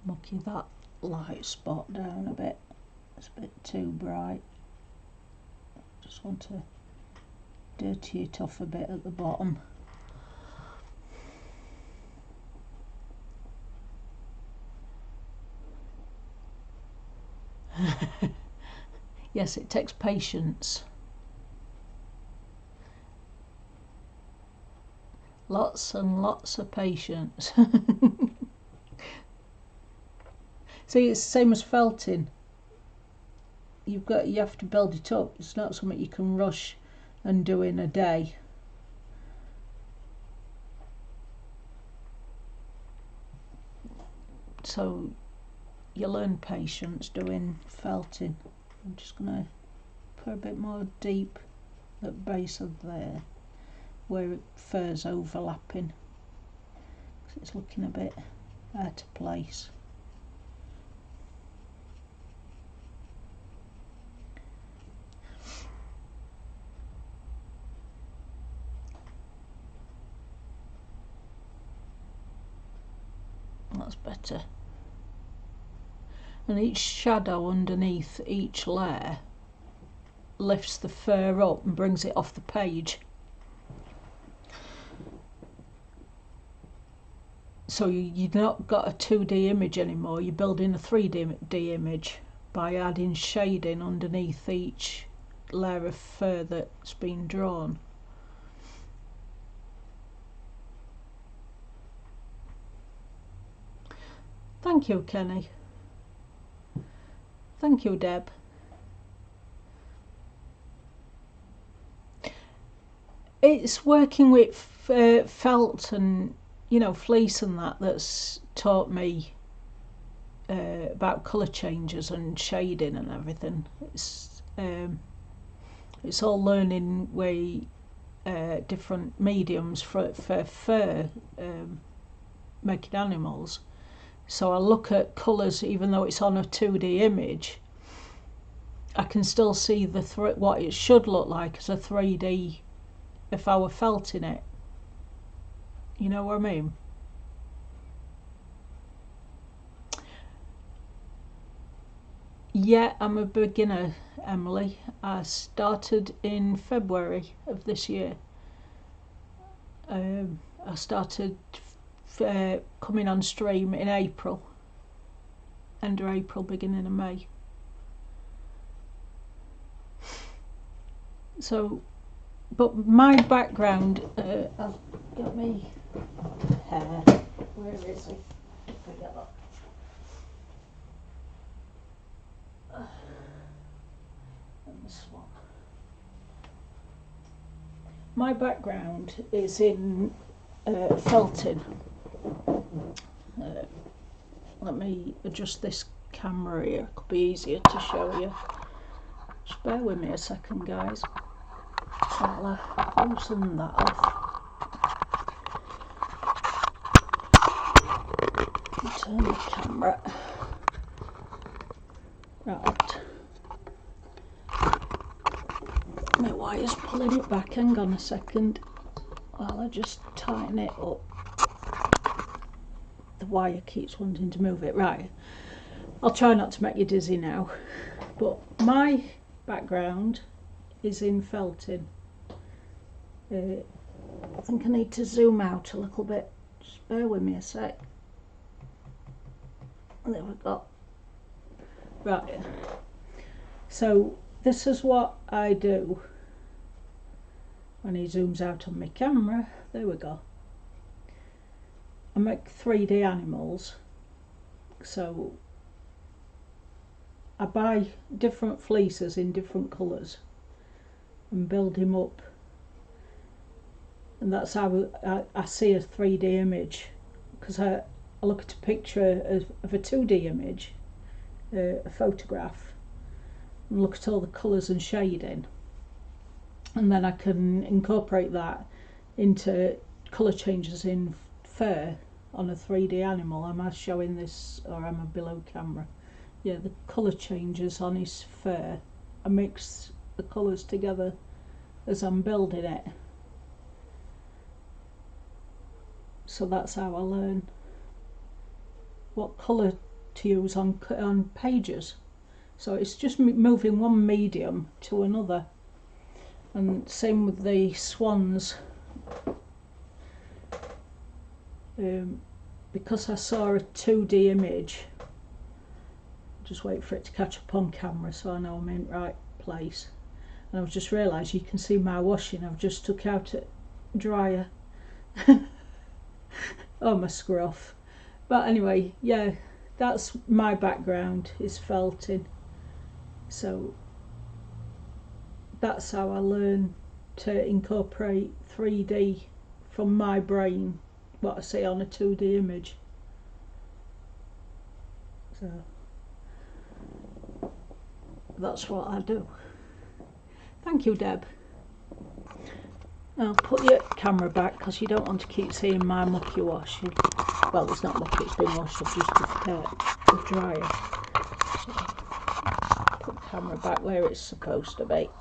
Mucky that light spot down a bit. It's a bit too bright. Just want to dirty it off a bit at the bottom. Yes, it takes patience. Lots and lots of patience. See, it's the same as felting. You have to build it up. It's not something you can rush and do in a day. So you learn patience doing felting. I'm just going to put a bit more deep at the base of there, where fur's overlapping, because it's looking a bit out of place. That's better. And each shadow underneath each layer lifts the fur up and brings it off the page. So you've not got a 2D image anymore, you're building a 3D image by adding shading underneath each layer of fur that's been drawn. Thank you, Kenny. Thank you, Deb. It's working with felt and, you know, fleece and that's taught me about colour changes and shading and everything. It's It's all learning way different mediums for fur making animals. So I look at colours, even though it's on a 2D image, I can still see the what it should look like as a 3D if I were felting it. You know what I mean? Yeah, I'm a beginner, Emily. I started in February of this year. I started coming on stream in April, end of April, beginning of May. So, but my background, I've got me hair. Where is it? Forget that. And this one. My background is in felting. Let me adjust this camera here. It could be easier to show you. Just bear with me a second, guys. I'll loosen that off. Turn the camera. Right. My wire's pulling it back. Hang on a second. While I just tighten it up. The wire keeps wanting to move it. Right. I'll try not to make you dizzy now. But my background is in felting. I think I need to zoom out a little bit. Just bear with me a sec. There we go. Right. So this is what I do when he zooms out on my camera. There we go. I make 3D animals. So I buy different fleeces in different colours and build him up. And that's how I see a 3D image, because I look at a picture of a 2D image, a photograph, and look at all the colours and shading, and then I can incorporate that into colour changes in fur on a 3D animal. Am I showing this, or am I below camera? Yeah, the colour changes on his fur. I mix the colours together as I'm building it. So that's how I learn what colour to use on pages. So it's just moving one medium to another. And same with the swans. Because I saw a 2D image, just wait for it to catch up on camera so I know I'm in the right place. And I've just realised you can see my washing. I've just took out a dryer. Oh, my scruff. But anyway, yeah, that's my background, is felting. So that's how I learn to incorporate 3D from my brain, what I see on a 2D image. So that's what I do. Thank you, Deb. I'll put your camera back because you don't want to keep seeing my mucky wash. Well, it's not mucky, it's been washed. I've just took the dryer. So put the camera back where it's supposed to be.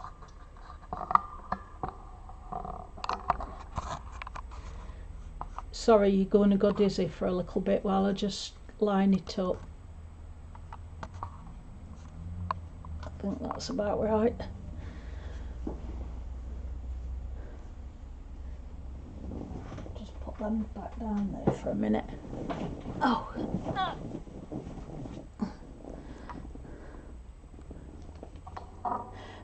Sorry, you're going to go dizzy for a little bit while I just line it up. I think that's about right. Them back down there for a minute. Oh.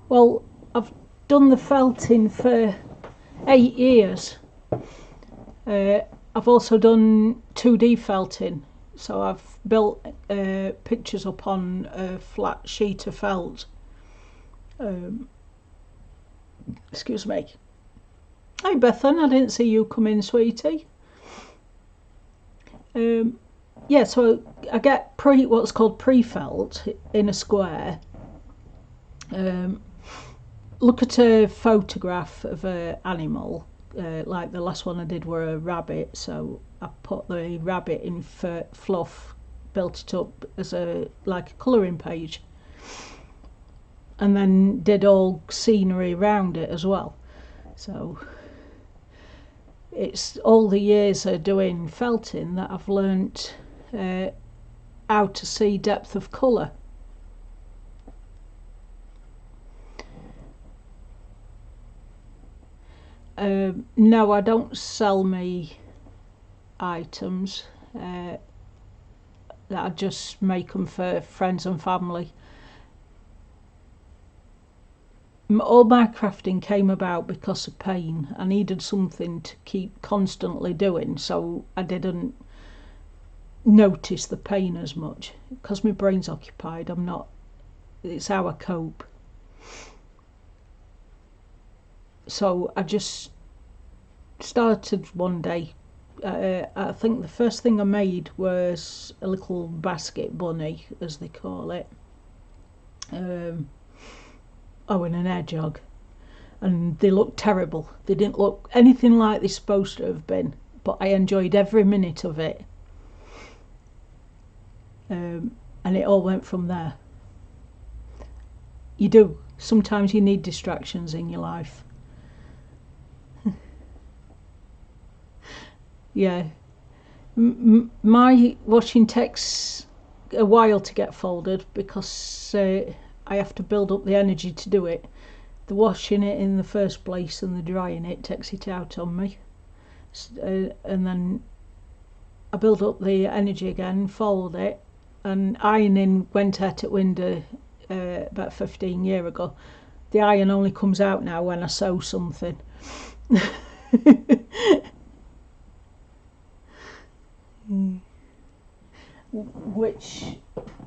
Well, I've done the felting for 8 years. I've also done 2D felting, so I've built pictures up on a flat sheet of felt. Excuse me. Hi Bethan, I didn't see you come in, sweetie. Yeah, so I get what's called pre-felt in a square. look at a photograph of an animal, like the last one I did were a rabbit, so I put the rabbit in fluff, built it up as like a colouring page, and then did all scenery around it as well. So it's all the years of doing felting that I've learnt how to see depth of colour. No, I don't sell me items. I just make them for friends and family. All my crafting came about because of pain. I needed something to keep constantly doing, so I didn't notice the pain as much. Because my brain's occupied, it's how I cope. So I just started one day. I think the first thing I made was a little basket bunny, as they call it. And an hedgehog. And they looked terrible. They didn't look anything like they're supposed to have been, but I enjoyed every minute of it. And it all went from there. You do. Sometimes you need distractions in your life. Yeah. My washing takes a while to get folded because I have to build up the energy to do it. The washing it in the first place and the drying it takes it out on me. And then I build up the energy again, fold it, and ironing went out at window about 15 years ago. The iron only comes out now when I sew something.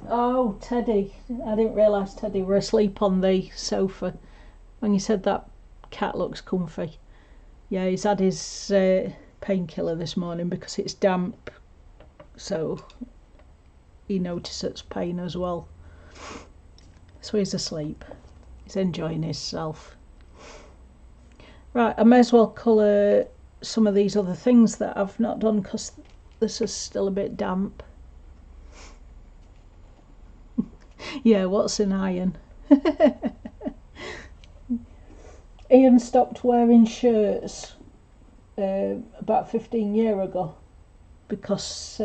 Oh, Teddy. I didn't realise Teddy were asleep on the sofa. When you said that cat looks comfy. Yeah, he's had his painkiller this morning because it's damp. So he notices pain as well. So he's asleep. He's enjoying himself. Right, I may as well colour some of these other things that I've not done because this is still a bit damp. Yeah, what's an iron? Ian stopped wearing shirts about 15 years ago because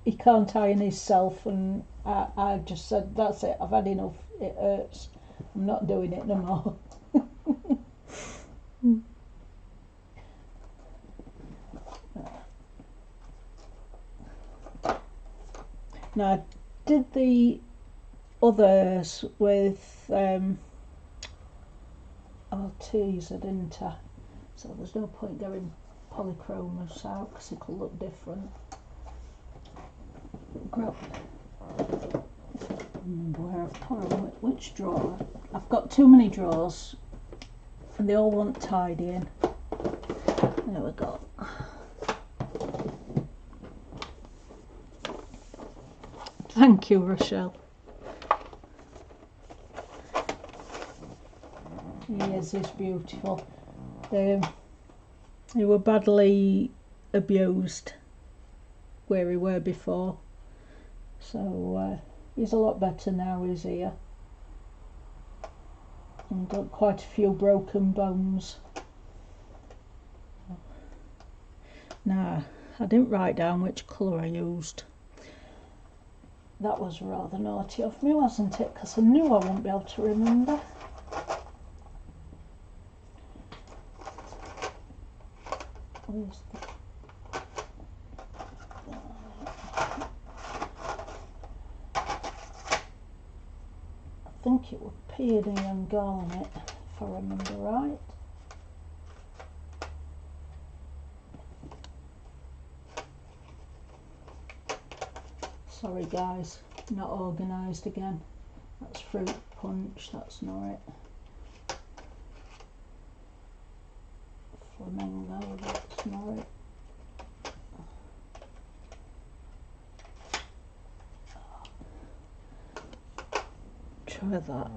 he can't iron himself, and I just said, that's it, I've had enough, it hurts, I'm not doing it no more. Now I did the others with Teaser, didn't I? So there's no point going polychromos out because it'll look different. Grab, remember where I've put them, which drawer. I've got too many drawers and they all want tidying. There we go. Thank you, Rochelle. Yes, he's beautiful. He were badly abused where he were before, so he's a lot better now. He's here and got quite a few broken bones. Now, I didn't write down which colour I used. That was rather naughty of me, wasn't it? Because I knew I wouldn't be able to remember. Where's the... I think it was peony and garnet, if I remember right. Sorry guys, not organised again. That's fruit punch, that's not it. Flamingo, that's not it. Try that.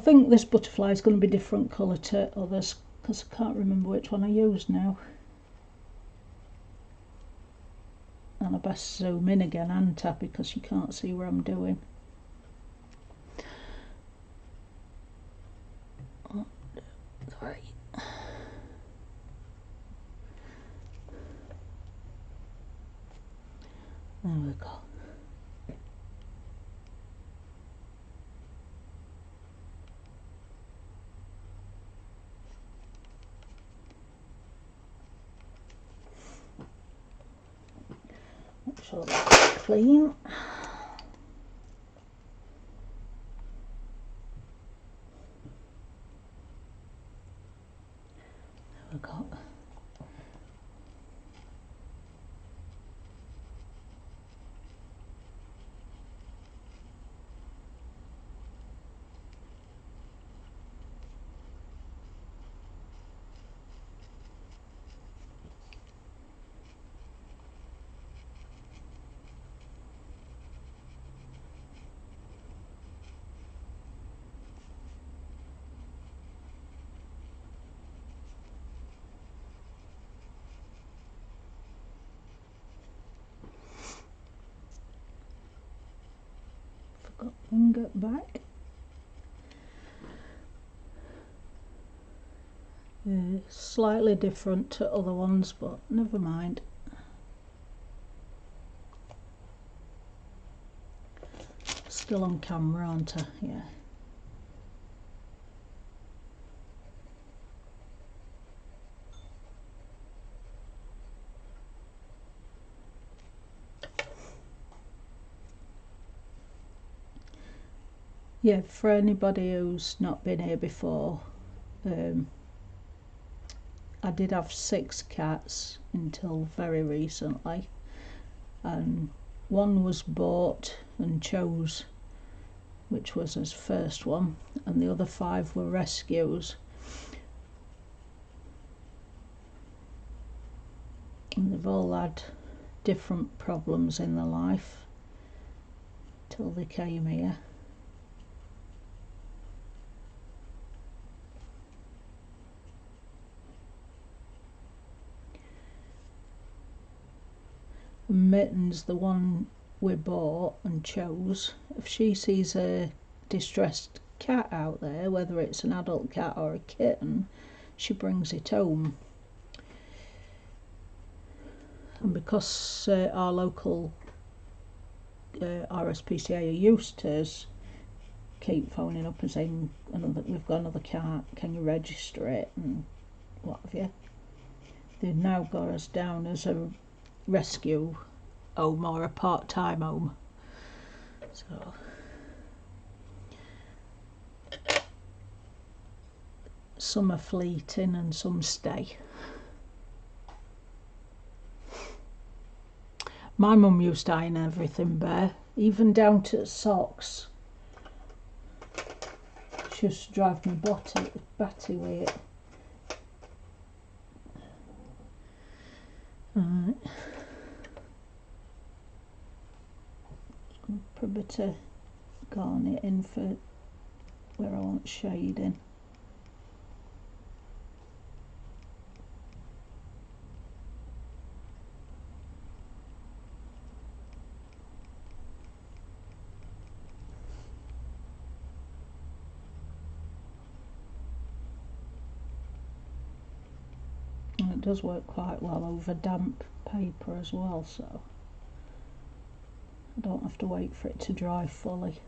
think this butterfly is going to be different colour to others because I can't remember which one I used now. And I best zoom in again, ain't I, because you can't see what I'm doing. Right. There we go. Make sure that's clean. There we go. Forgot finger back. Slightly different to other ones, but never mind. Still on camera, aren't I? Yeah. Yeah, for anybody who's not been here before, I did have 6 cats until very recently, and one was bought and chose, which was his first one, and the other 5 were rescues. And they've all had different problems in their life till they came here. Mittens, the one we bought and chose, if she sees a distressed cat out there, whether it's an adult cat or a kitten, she brings it home. And because our local RSPCA are used to us keep phoning up and saying, we've got another cat, can you register it and what have you, they've now got us down as a rescue home or a part-time home. So some are fleeting and some stay. My mum used to iron everything bare, even down to socks. She used to drive me batty with it. Right. Put a bit of garnet in for where I want shading. And it does work quite well over damp paper as well, so I don't have to wait for it to dry fully.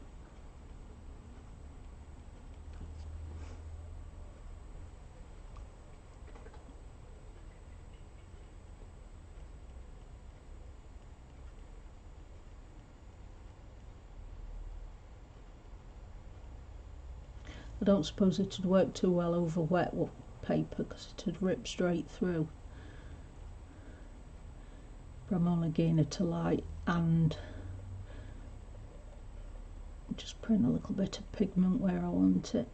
I don't suppose it would work too well over wet paper because it would rip straight through. But I'm only getting it to light and just putting a little bit of pigment where I want it.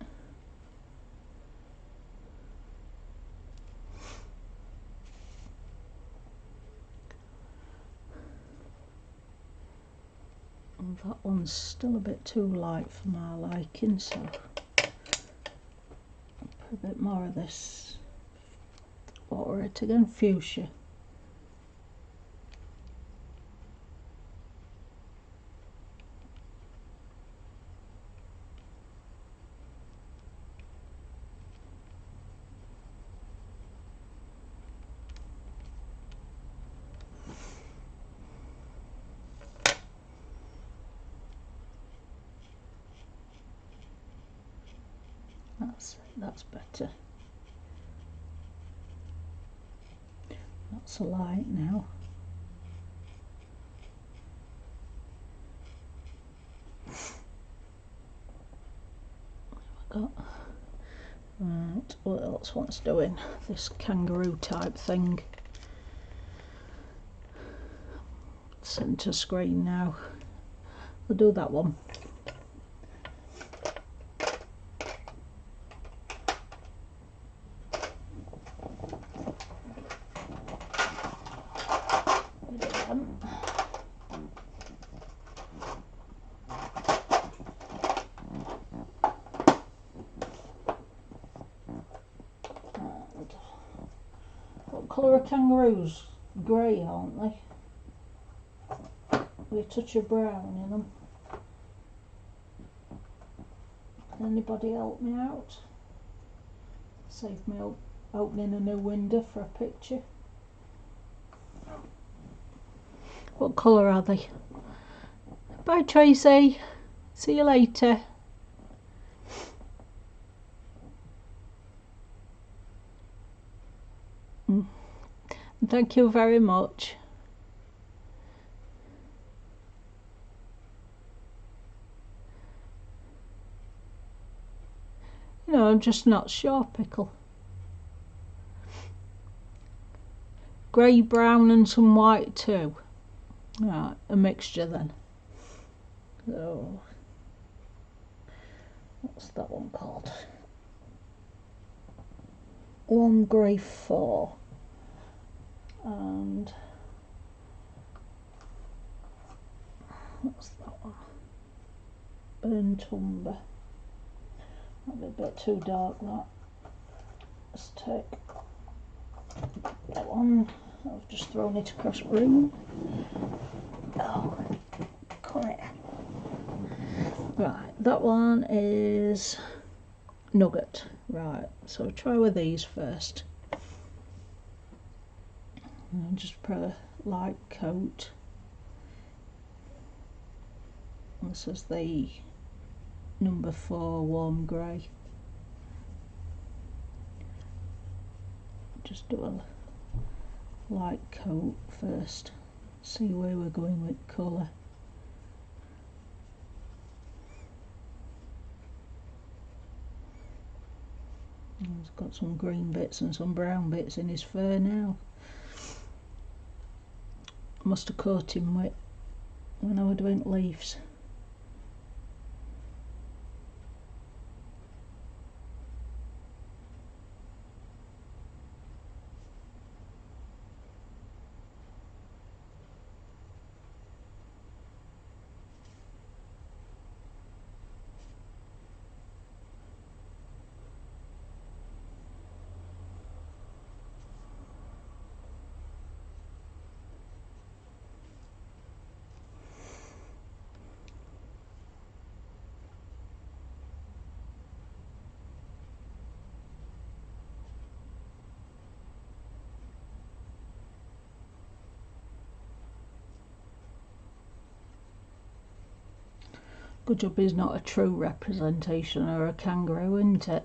And that one's still a bit too light for my liking, so a bit more of this, what were it again, fuchsia. That's better. That's a light now. Got right. What else wants doing? This kangaroo type thing. Centre screen now. We'll do that one. What colour are kangaroos? Grey, aren't they? With a touch of brown in them. Can anybody help me out? Save me opening a new window for a picture. What colour are they? Bye Tracy. See you later. Thank you very much. No, I'm just not sure, Pickle. Grey, brown and some white too. Right, a mixture then. So, what's that one called? 1 grey 4. And what's that one? Burnt umber. That'd be a bit too dark, that. Let's take that one. I've just thrown it across the room. Oh, come here. Right, that one is nugget. Right, so I'll try with these first. And just put a light coat. This is the number 4 warm grey. Just do a light coat first. See where we're going with colour. He's got some green bits and some brown bits in his fur now. Must have caught him with when I was doing leaves. Good job he's not a true representation of a kangaroo, isn't it?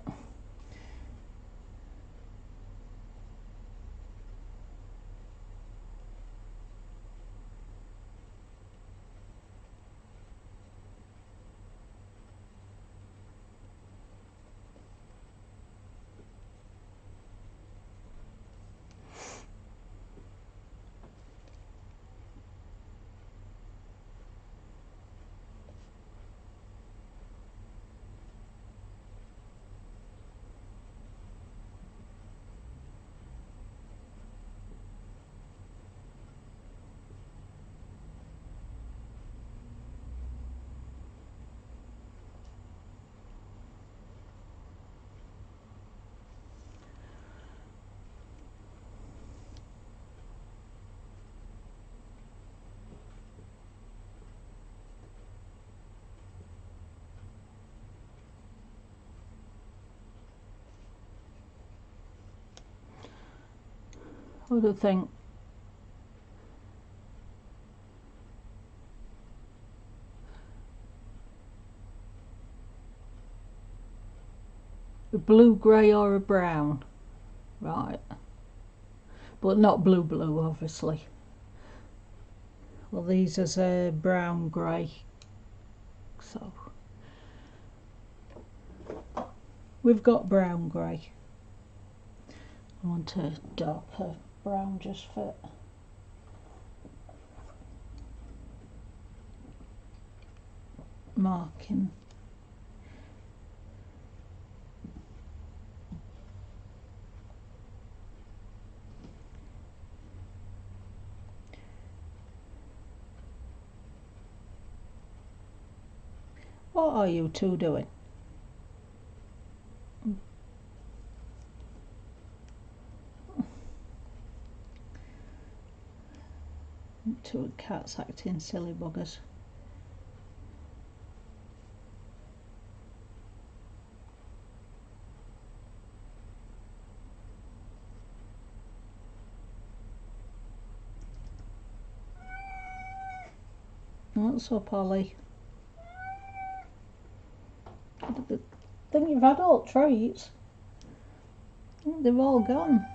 What do you think? A blue, grey or a brown? Right. But not blue blue, obviously. Well, these is a brown grey. So we've got brown grey. I want a darker brown just for marking. What are you two doing? Two cats acting silly buggers. What's up, Ollie? I think you've had all treats. I think they've all gone.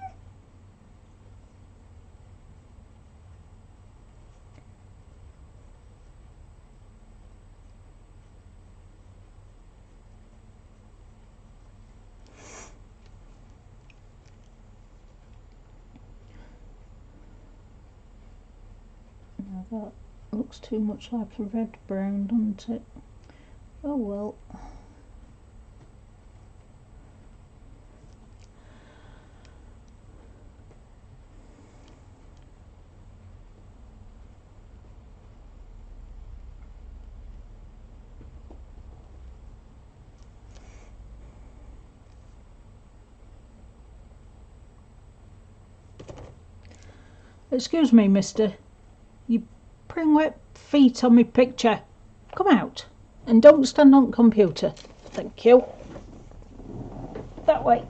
That looks too much like a red brown, doesn't it? Oh well. Excuse me, mister. You bring wet feet on me picture. Come out. And don't stand on computer. Thank you. That way.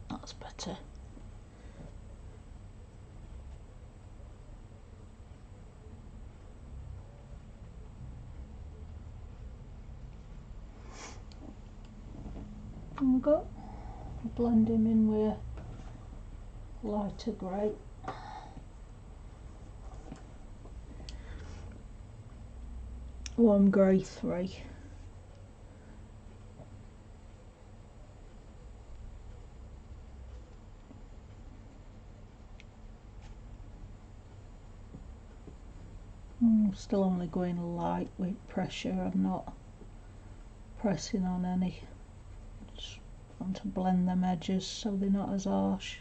That's better. And we've got blend him in with lighter grey. Warm grey 3. Still only going light with pressure. I'm not pressing on any. Just want to blend them edges so they're not as harsh.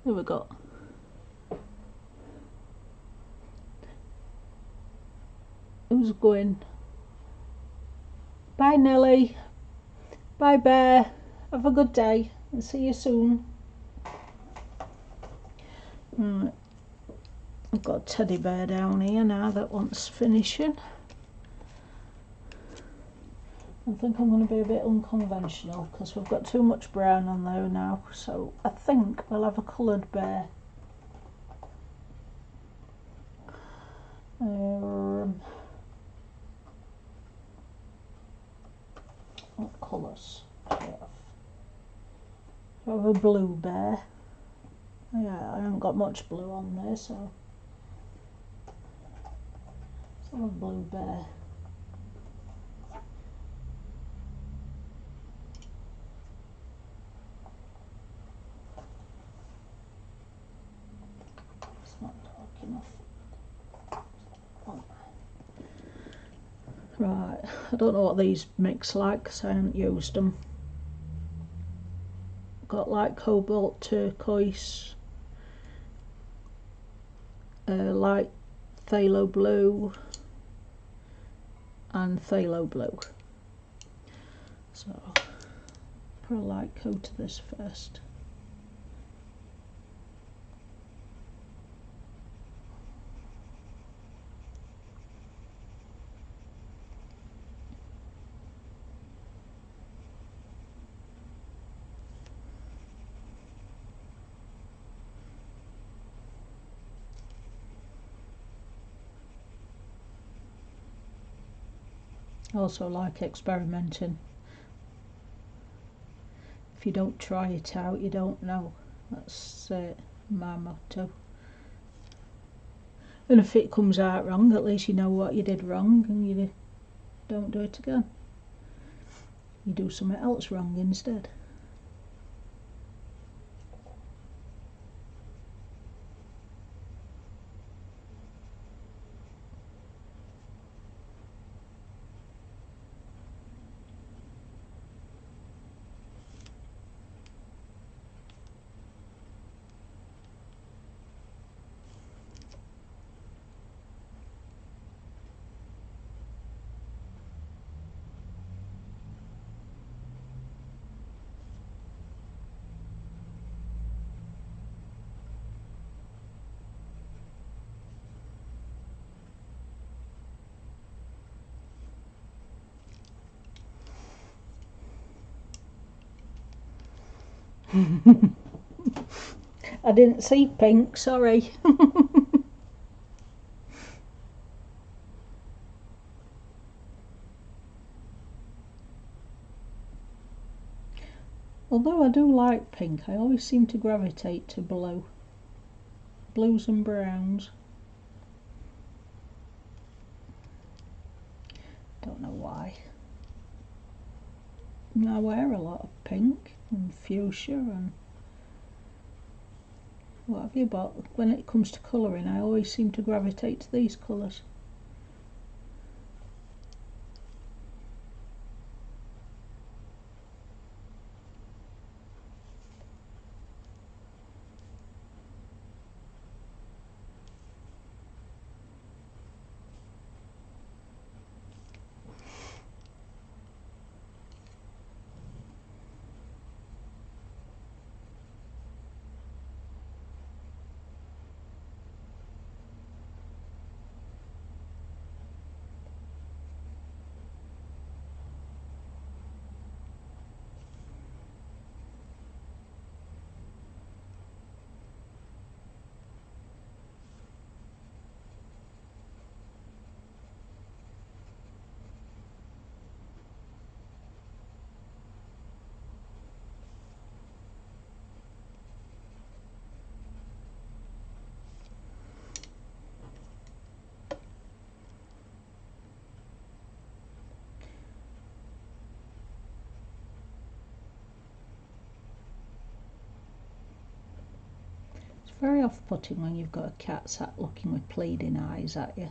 There we go. Who's going? Bye Nelly. Bye Bear. Have a good day and see you soon. Right. I've got a teddy bear down here now that wants finishing. I think I'm going to be a bit unconventional because we've got too much brown on there now, so I think we'll have a coloured bear. What colours do we have? Have a blue bear. Yeah, I haven't got much blue on there, so let's have a blue bear. It's not dark enough. Oh. Right, I don't know what these mix like because I haven't used them. Got like cobalt turquoise, light phthalo blue and phthalo blue. So put a light coat of this first. I also like experimenting. If you don't try it out, you don't know. That's my motto. And if it comes out wrong, at least you know what you did wrong and you don't do it again. You do something else wrong instead. I didn't see pink, sorry. Although I do like pink, I always seem to gravitate to blue. Blues and browns. Don't know why. I wear a lot of pink and fuchsia and what have you, but when it comes to colouring I always seem to gravitate to these colours. It's very off-putting when you've got a cat sat looking with pleading eyes at you.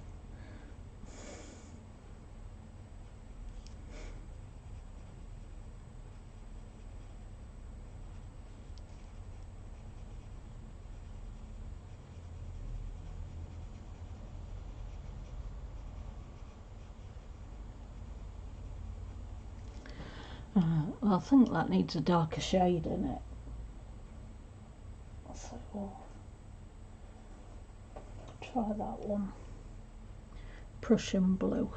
Well, I think that needs a darker shade in it. So we'll try that one. Prussian blue.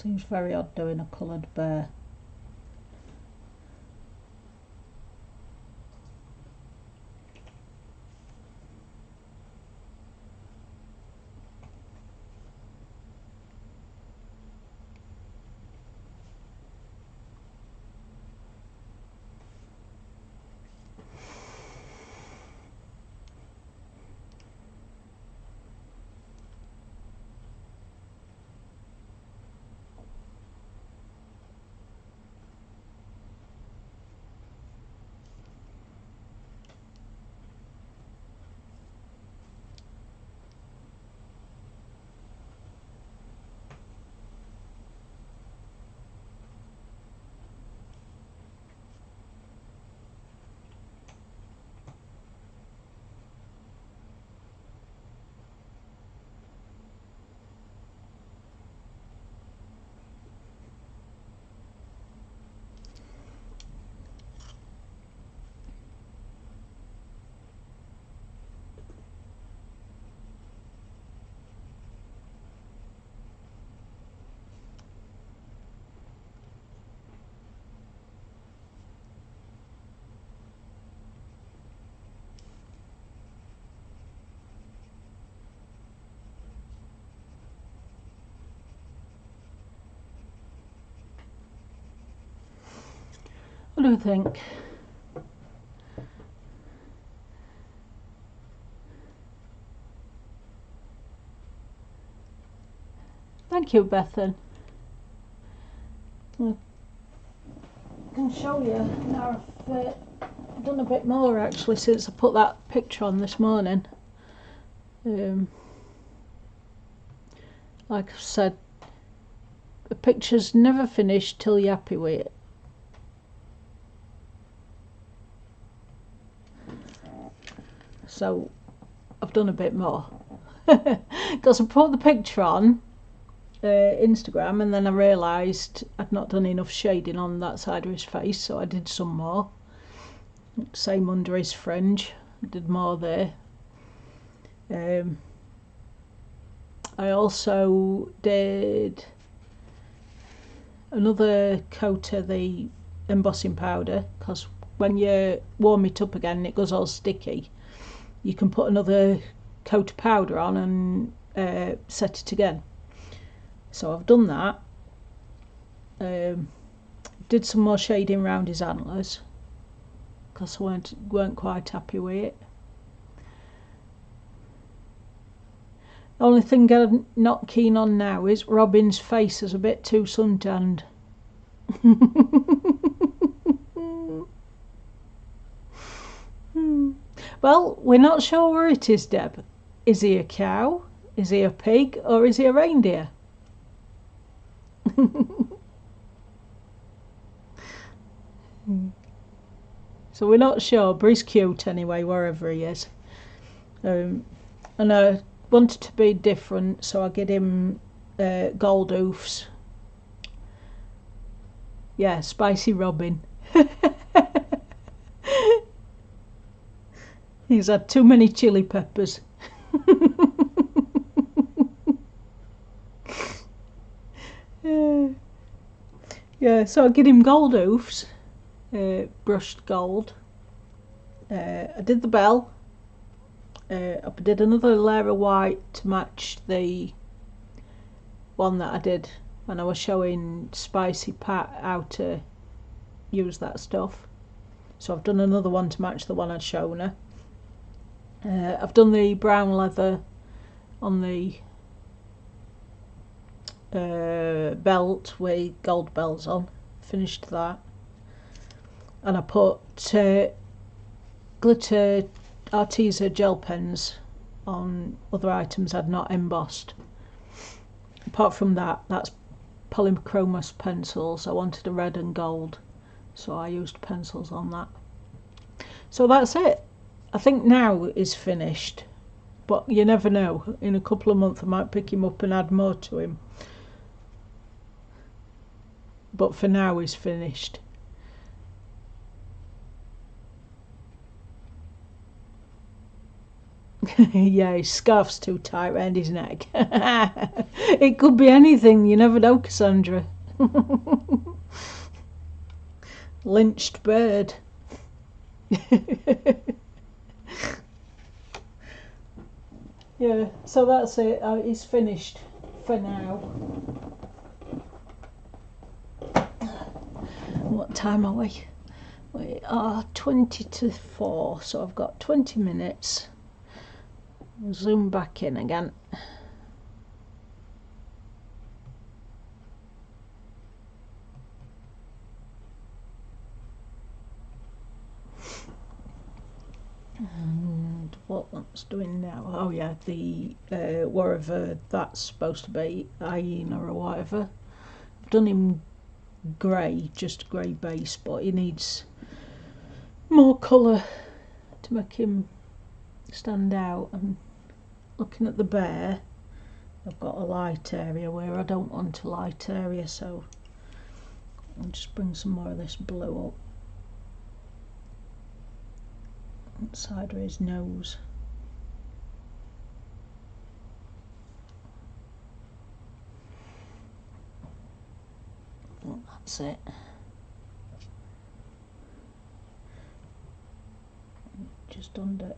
Seems very odd doing a coloured bear. What do you think? Thank you, Bethan. I can show you now. I've done a bit more actually since I put that picture on this morning. Like I said, the picture's never finished till you're happy with it. So I've done a bit more because I put the picture on Instagram and then I realised I'd not done enough shading on that side of his face, so I did some more. Same under his fringe, did more there. I also did another coat of the embossing powder, because when you warm it up again it goes all sticky. You can put another coat of powder on and set it again. So I've done that. Did some more shading around his antlers because I weren't quite happy with it. The only thing I'm not keen on now is Robin's face is a bit too suntanned. Well, we're not sure where it is, Deb. Is he a cow? Is he a pig? Or is he a reindeer? So we're not sure, but he's cute anyway, wherever he is. And I wanted to be different, so I get him gold hoofs. Yeah, spicy Robin. He's had too many chili peppers. Yeah, so I get him gold hoofs, brushed gold. I did the bell. I did another layer of white to match the one that I did when I was showing Spicy Pat how to use that stuff. So I've done another one to match the one I'd shown her. I've done the brown leather on the belt with gold bells on. Finished that. And I put glitter Arteza gel pens on other items I'd not embossed. Apart from that, that's polychromos pencils. I wanted a red and gold, so I used pencils on that. So that's it. I think now is finished, but you never know. In a couple of months I might pick him up and add more to him. But for now he's finished. Yeah, his scarf's too tight round his neck. It could be anything, you never know, Cassandra. Lynched bird. Yeah, so that's it. It's finished for now. What time are we? We are 20 to 4, so I've got 20 minutes. Zoom back in again. And what that's doing now? Oh yeah, the wherever that's supposed to be, hyena or whatever. I've done him grey, just grey base, but he needs more colour to make him stand out. And looking at the bear, I've got a light area where I don't want a light area, so I'll just bring some more of this blue up. Side of his nose. Well, that's it. Just under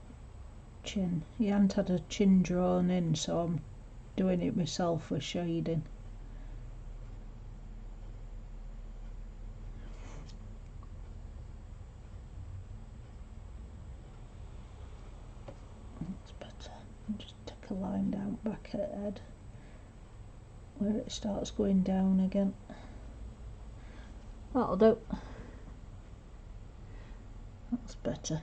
chin. He hadn't had a chin drawn in, so I'm doing it myself with shading. That's better. I'll just take a line down back at the head where it starts going down again. That'll do. That's better.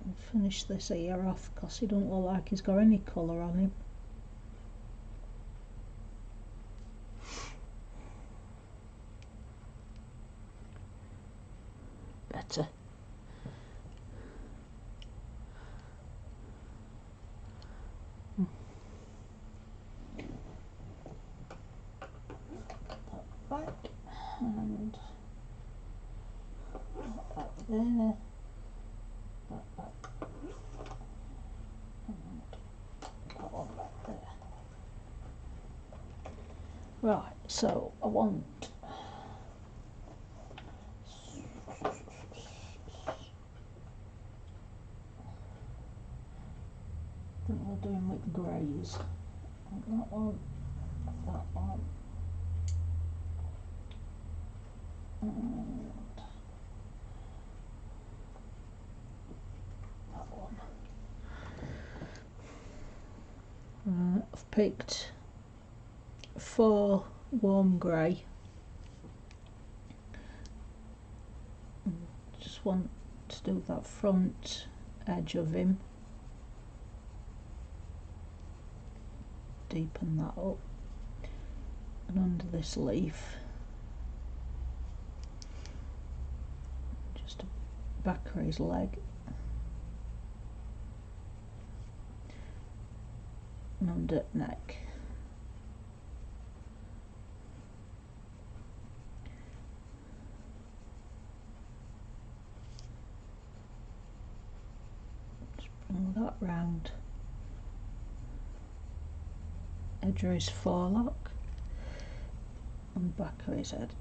I'll finish this ear off because he don't look like he's got any colour on him. Better. Back and back there. Back. And that one back there. Right, so I want I think we're doing with greys. That one, that one. And that one. I've picked 4 warm grey. Just want to do that front edge of him. Deepen that up. And under this leaf, just the back of his leg. And under neck. Just bring that round. Edge of his forelock and back of his head.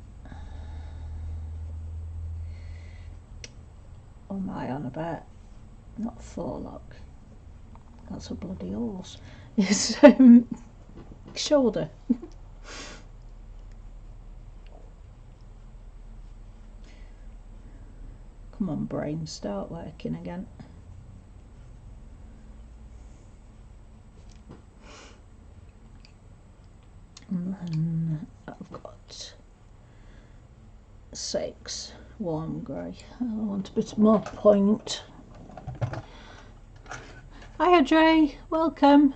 What am I on about? Not forelock. That's a bloody horse. It's shoulder. Come on, brain, start working again. And then I've got 6 warm grey. I want a bit more point. Hiya Dre, welcome.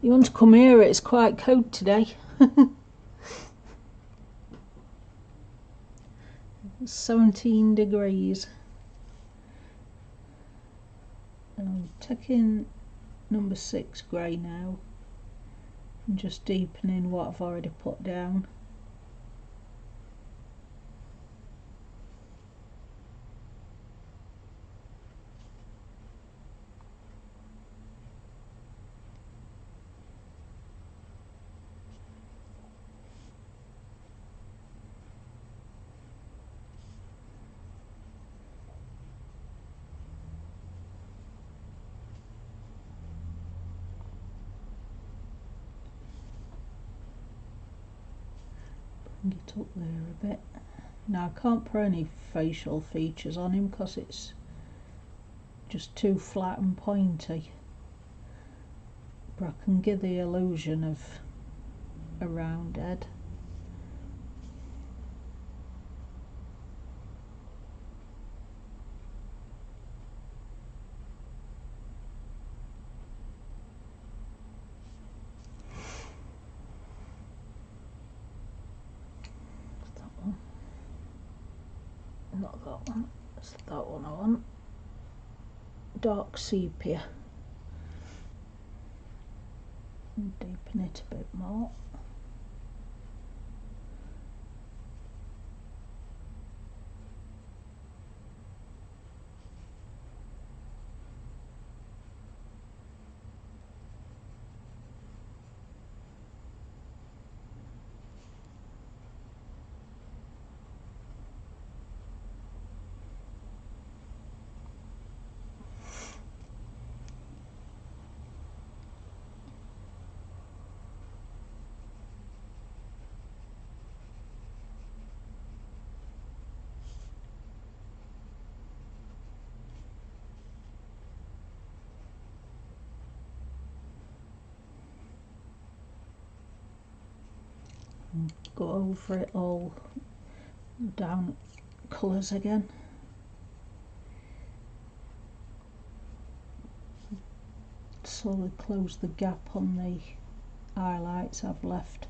You want to come here? It's quite cold today. 17 degrees. I'm taking number 6 grey now. I'm just deepening what I've already put down. Bring it up there a bit. Now I can't put any facial features on him because it's just too flat and pointy, but I can give the illusion of a round head. Not that one, it's that one I want. Dark sepia. And deepen it a bit more. Go over it all down colours again. Slowly close the gap on the highlights I've left.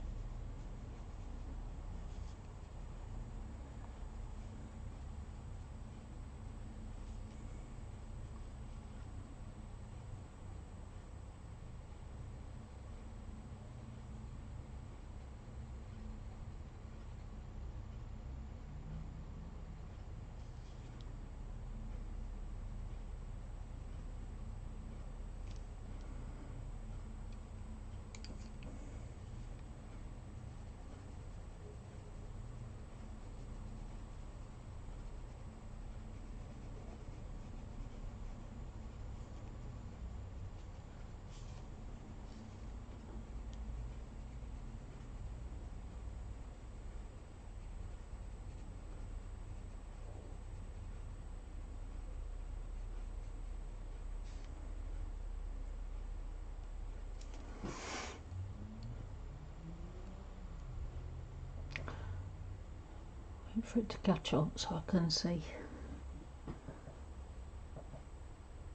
Wait for it to catch up so I can see.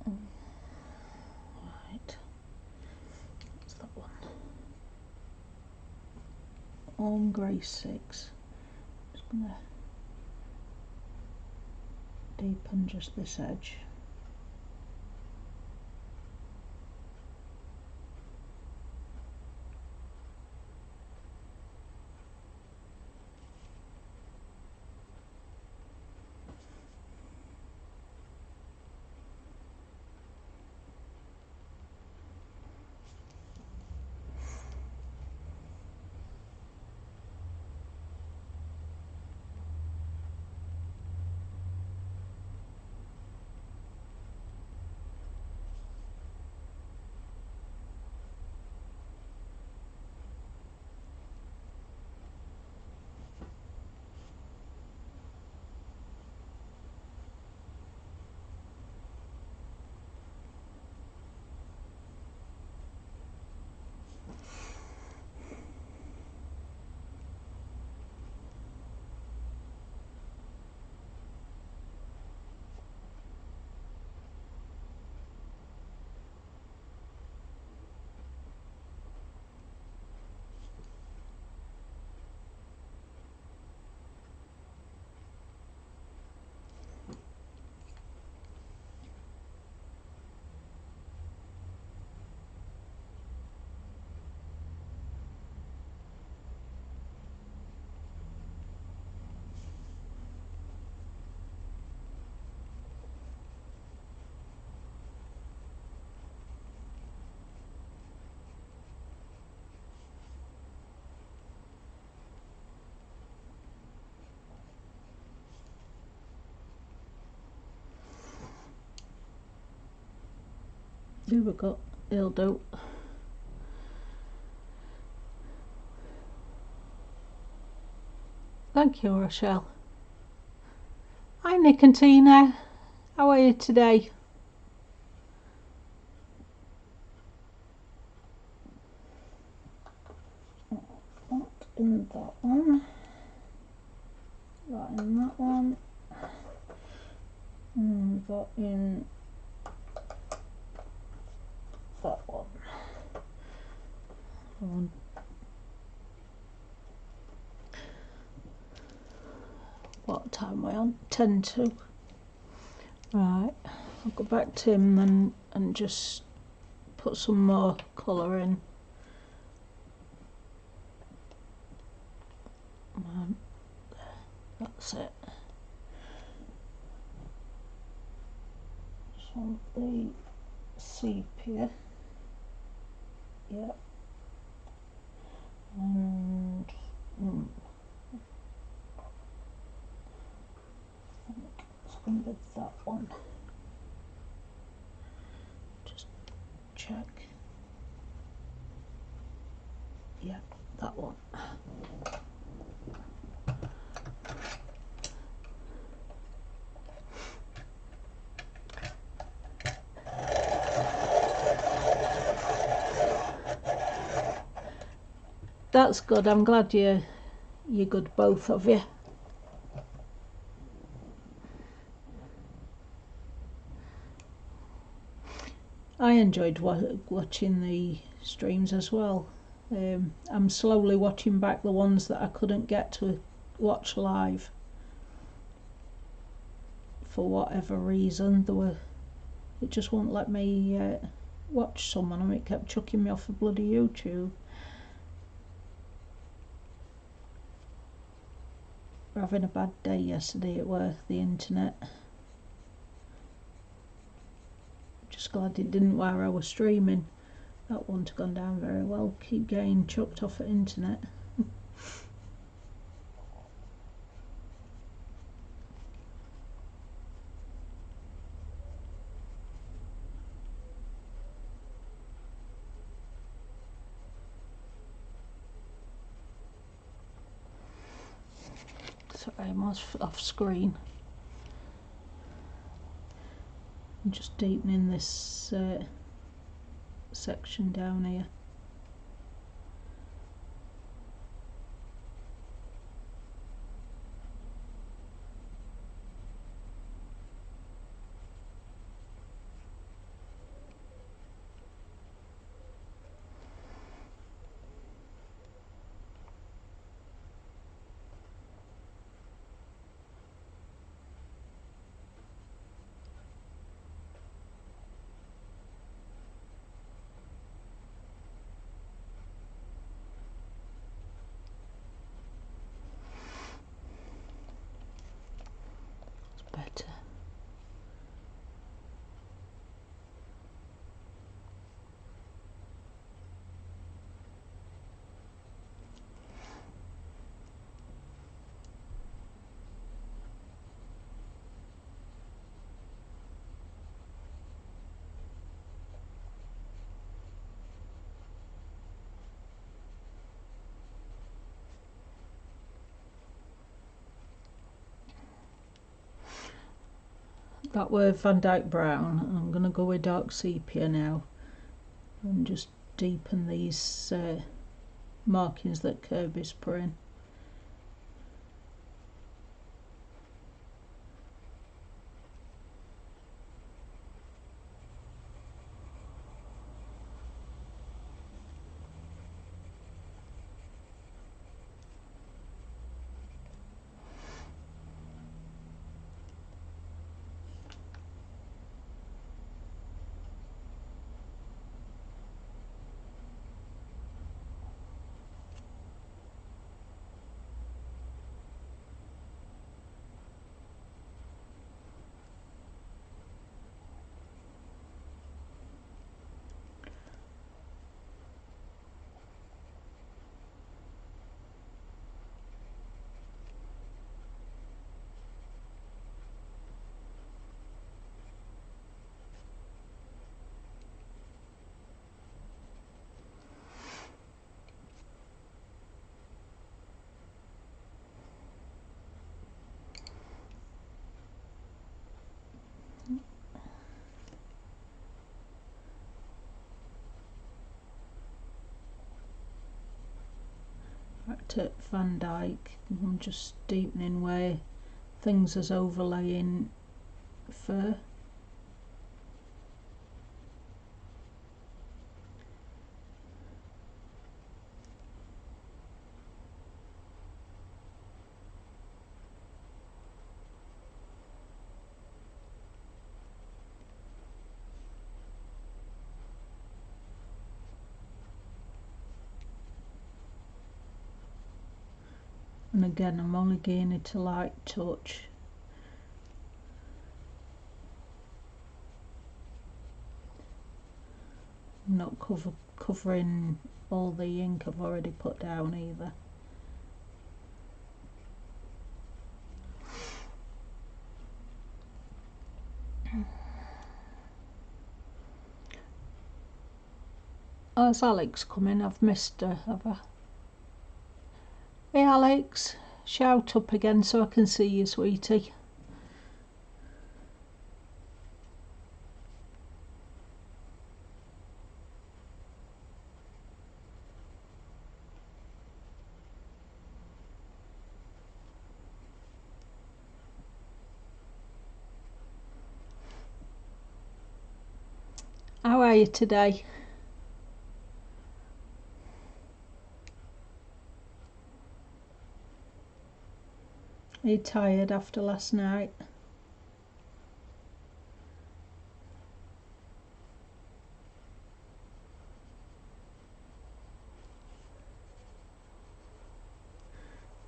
Right, what's that one? Ombre 6. Just gonna deepen just this edge. Here we go. It'll do. Thank you, Rochelle. Hi, Nick and Tina. How are you today? Not in that one. That in that one. And that in that one. What time are we on? 10 to. Right, I'll go back to him then and just put some more colour in. That's it. Just want the sepia. Yep. And I think it's going to be that one. Just check. Yeah, that one. That's good. I'm glad you're good, both of you. I enjoyed watching the streams as well. I'm slowly watching back the ones that I couldn't get to watch live for whatever reason. It just won't let me watch some of them. It kept chucking me off of bloody YouTube. We're having a bad day yesterday at work, the internet. Just glad it didn't while I was streaming. That wouldn't have gone down very well. Keep getting chucked off at internet. Sorry, I'm off screen. I'm just deepening this section down here. Better. That were Van Dyke Brown, and I'm going to go with dark sepia now and just deepen these markings that Kirby's put in. back to Van Dyke. I'm just deepening where things is overlaying fur. And again, I'm only getting it a light touch. I'm not covering all the ink I've already put down either. Oh, it's Alex coming. I've missed her, have I? Hey Alex, shout up again so I can see you, sweetie. How are you today? Are you tired after last night?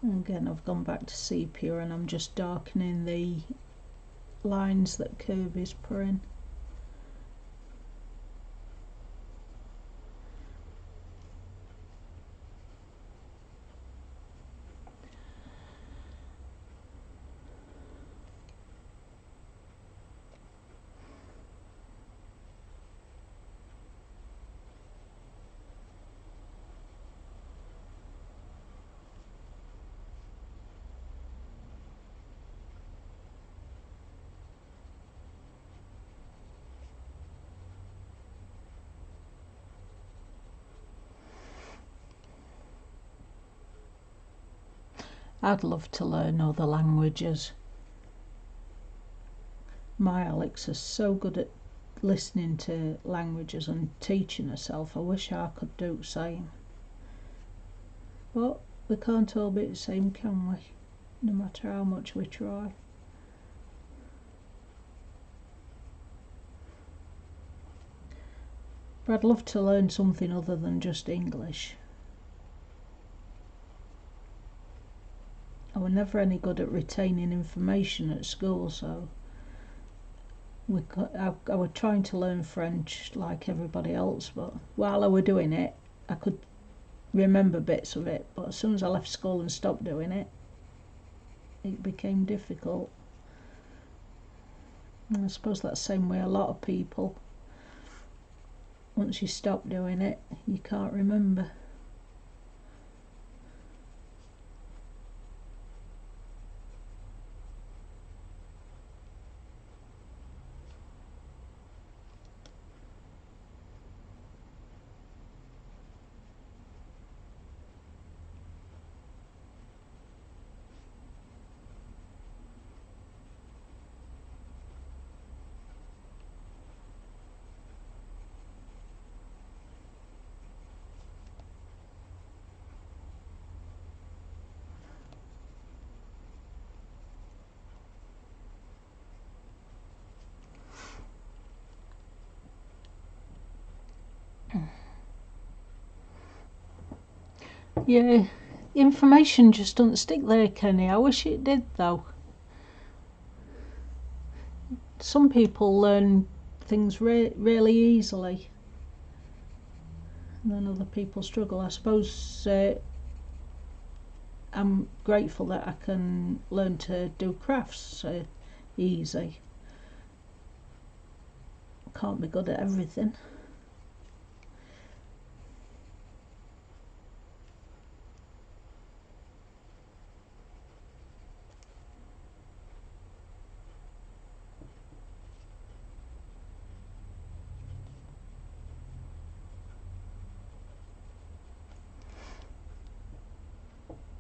Again, I've gone back to sepia and I'm just darkening the lines that Kirby's put in. I'd love to learn other languages. My Alex is so good at listening to languages and teaching herself. I wish I could do the same. But we can't all be the same, can we? No matter how much we try. But I'd love to learn something other than just English. I was never any good at retaining information at school, so I was trying to learn French like everybody else, but while I was doing it, I could remember bits of it, but as soon as I left school and stopped doing it, it became difficult. And I suppose that's the same way a lot of people. Once you stop doing it, you can't remember. Yeah, information just doesn't stick there, Kenny. I wish it did, though. Some people learn things really easily, and then other people struggle. I suppose I'm grateful that I can learn to do crafts easy. Can't be good at everything.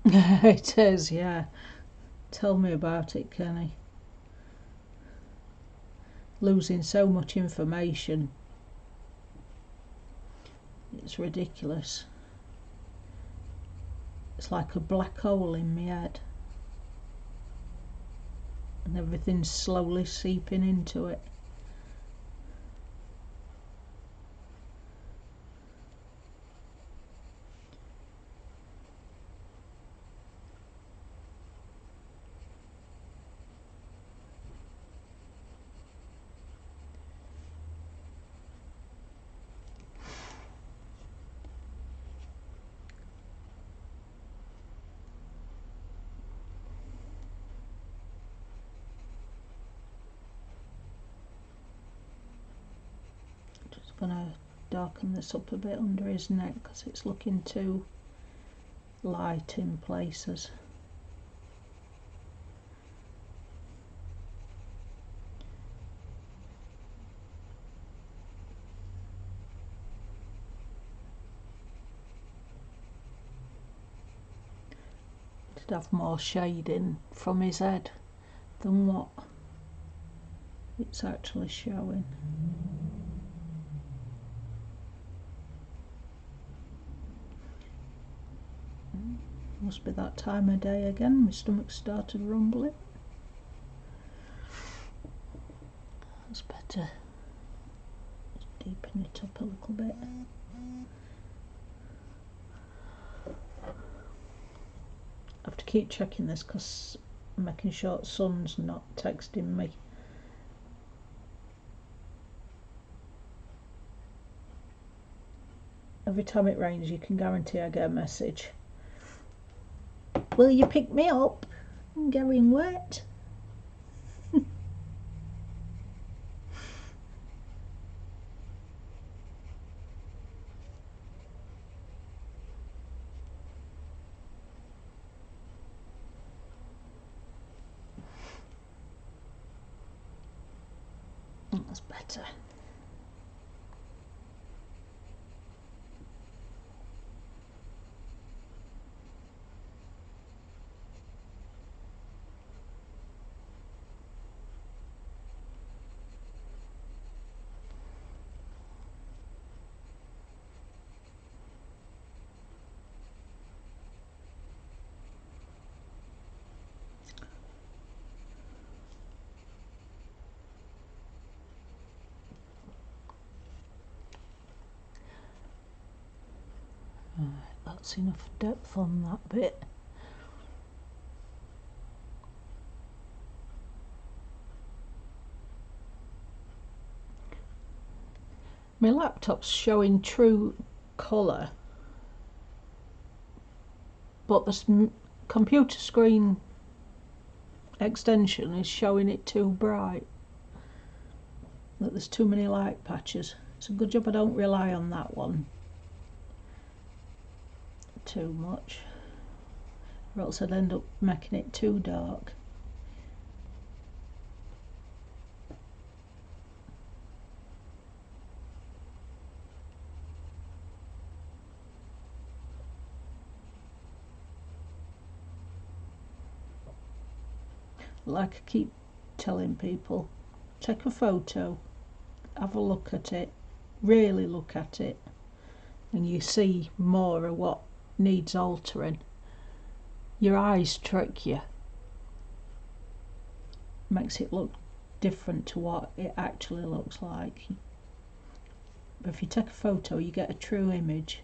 It is, yeah. Tell me about it, Kenny. Losing so much information. It's ridiculous. It's like a black hole in my head. And everything's slowly seeping into it. Just gonna darken this up a bit under his neck because it's looking too light in places. Should have more shading from his head than what it's actually showing. Must be that time of day again, my stomach started rumbling. That's better. Just deepen it up a little bit. I have to keep checking this because I'm making sure Son's not texting me. Every time it rains you can guarantee I get a message. Will you pick me up? I'm getting wet. That's better. Right, that's enough depth on that bit. My laptop's showing true colour, but the computer screen extension is showing it too bright. That there's too many light patches. It's a good job I don't rely on that one too much, or else I'd end up making it too dark. Like I keep telling people, take a photo, have a look at it, really look at it, and you see more of what needs altering. Your eyes trick you. Makes it look different to what it actually looks like. But if you take a photo, you get a true image.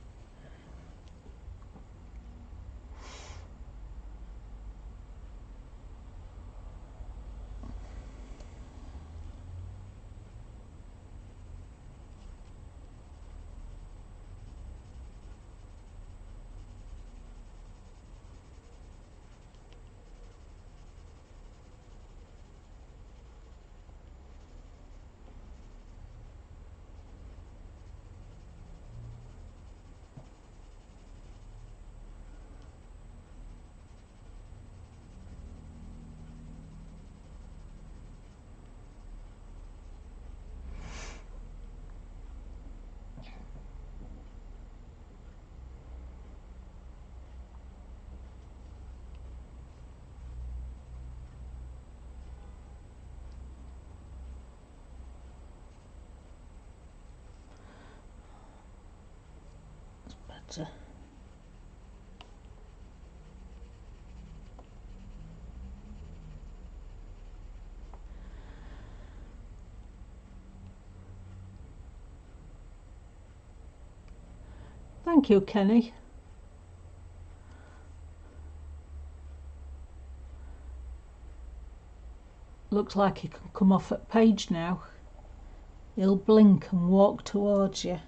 better. Thank you, Kenny. Looks like he can come off at page now. He'll blink and walk towards you.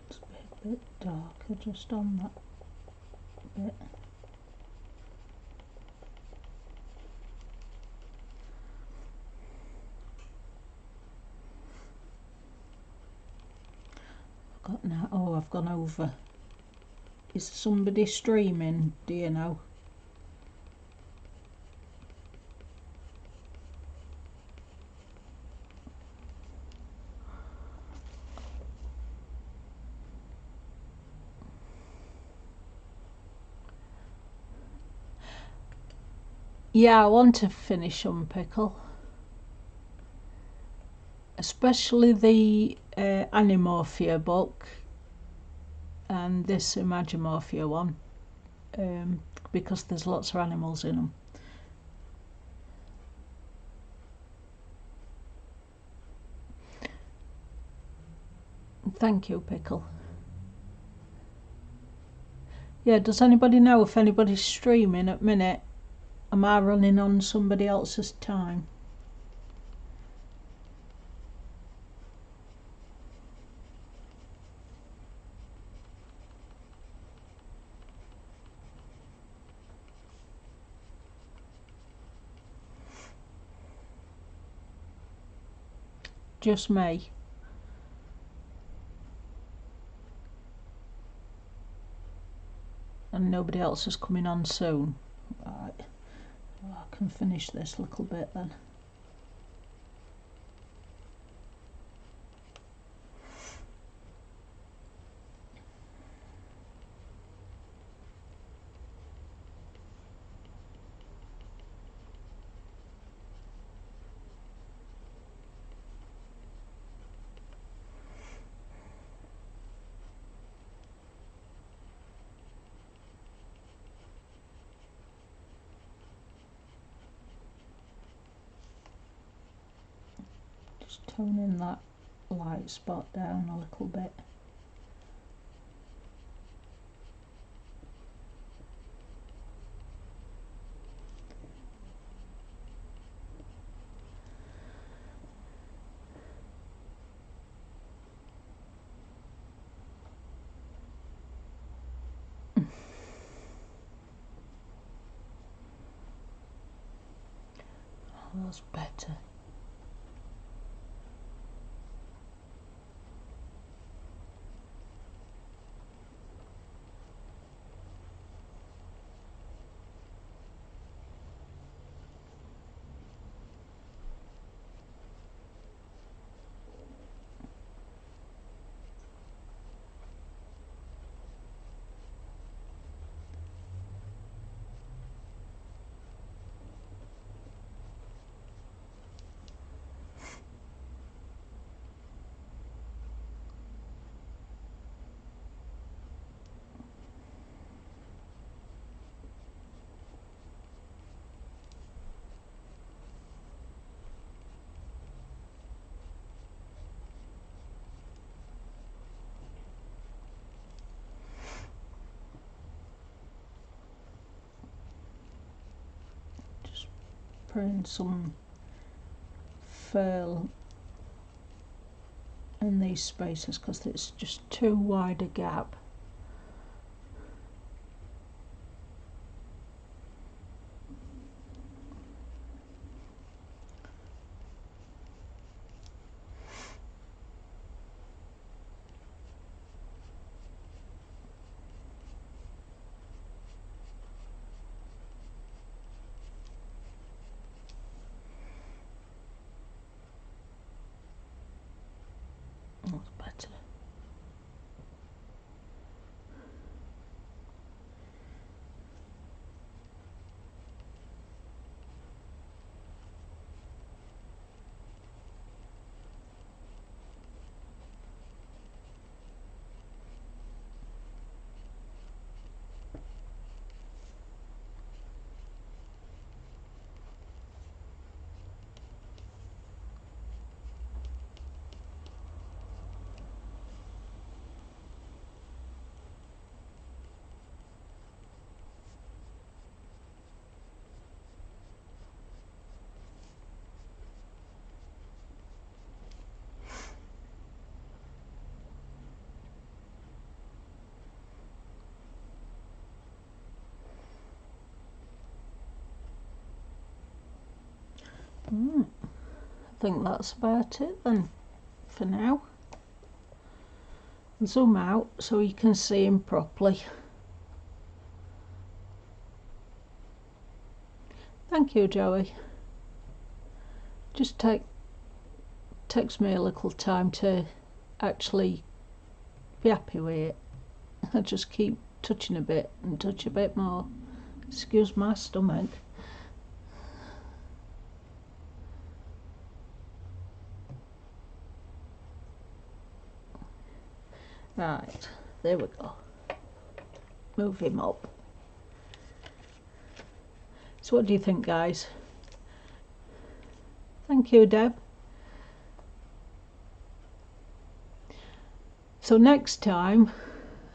It's a bit darker just on that bit. Now, oh, I've gone over. Is somebody streaming? Do you know? Yeah, I want to finish Unpickle, especially the Animorphia book and this Imagimorphia one, because there's lots of animals in them. Thank you, Pickle. Yeah, does anybody know if anybody's streaming at minute? Am I running on somebody else's time? Just me. And nobody else is coming on soon. Right. Well, I can finish this little bit then. Just toning that light spot down a little bit. That's better. in some furl in these spaces because it's just too wide a gap. That's better. I think that's about it then for now. Zoom out so you can see him properly. Thank you, Joey. Just takes me a little time to actually be happy with it. I just keep touching a bit and touch a bit more. Excuse my stomach. Right, there we go. Move him up. So what do you think, guys? Thank you, Deb. So next time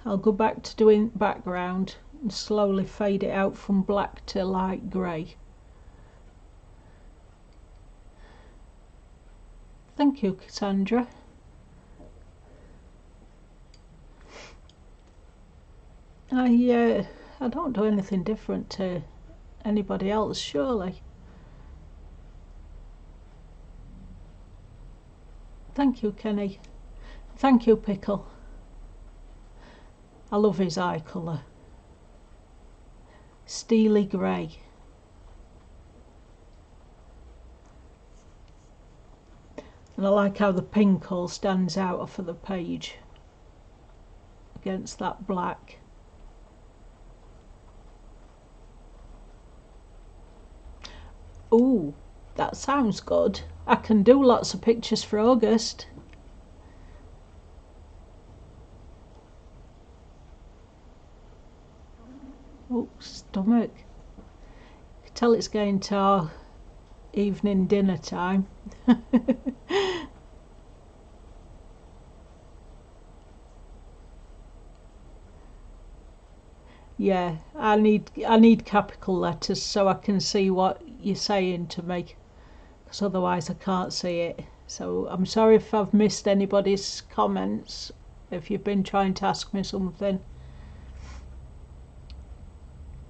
I'll go back to doing background and slowly fade it out from black to light grey. Thank you, Cassandra. I don't do anything different to anybody else, surely. Thank you, Kenny. Thank you, Pickle. I love his eye colour. Steely grey. And I like how the pink all stands out off of the page against that black. Ooh, that sounds good. I can do lots of pictures for August. Oh, stomach. You can tell it's getting to our evening dinner time. Yeah, I need capital letters so I can see what you're saying to me, because otherwise I can't see it. So I'm sorry if I've missed anybody's comments, if you've been trying to ask me something.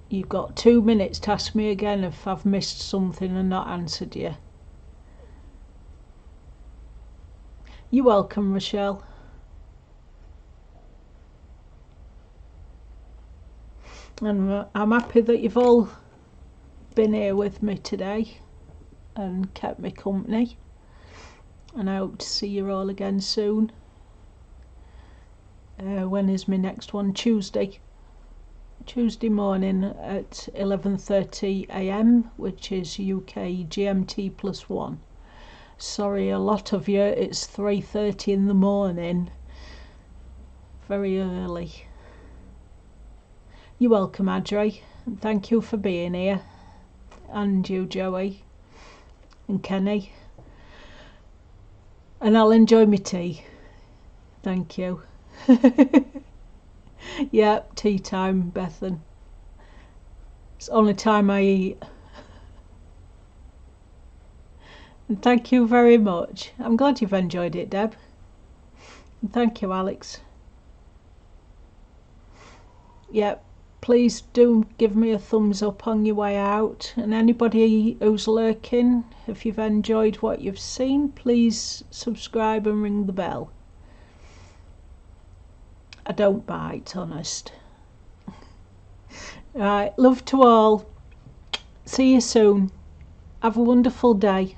You've got 2 minutes to ask me again if I've missed something and not answered you. You're welcome, Rochelle. And I'm happy that you've all been here with me today and kept me company, and I hope to see you all again soon. When is my next one? Tuesday morning at 11:30 AM, which is UK GMT +1. Sorry, a lot of you, it's 3:30 in the morning, very early. You're welcome, Adri, and thank you for being here, and you, Joey, and Kenny. And I'll enjoy my tea. Thank you. Yeah, tea time, Bethan. It's the only time I eat. And thank you very much. I'm glad you've enjoyed it, Deb. And thank you, Alex. Yep. Please do give me a thumbs up on your way out, and anybody who's lurking, if you've enjoyed what you've seen, please subscribe and ring the bell. I don't bite, honest. Right, love to all. See you soon. Have a wonderful day.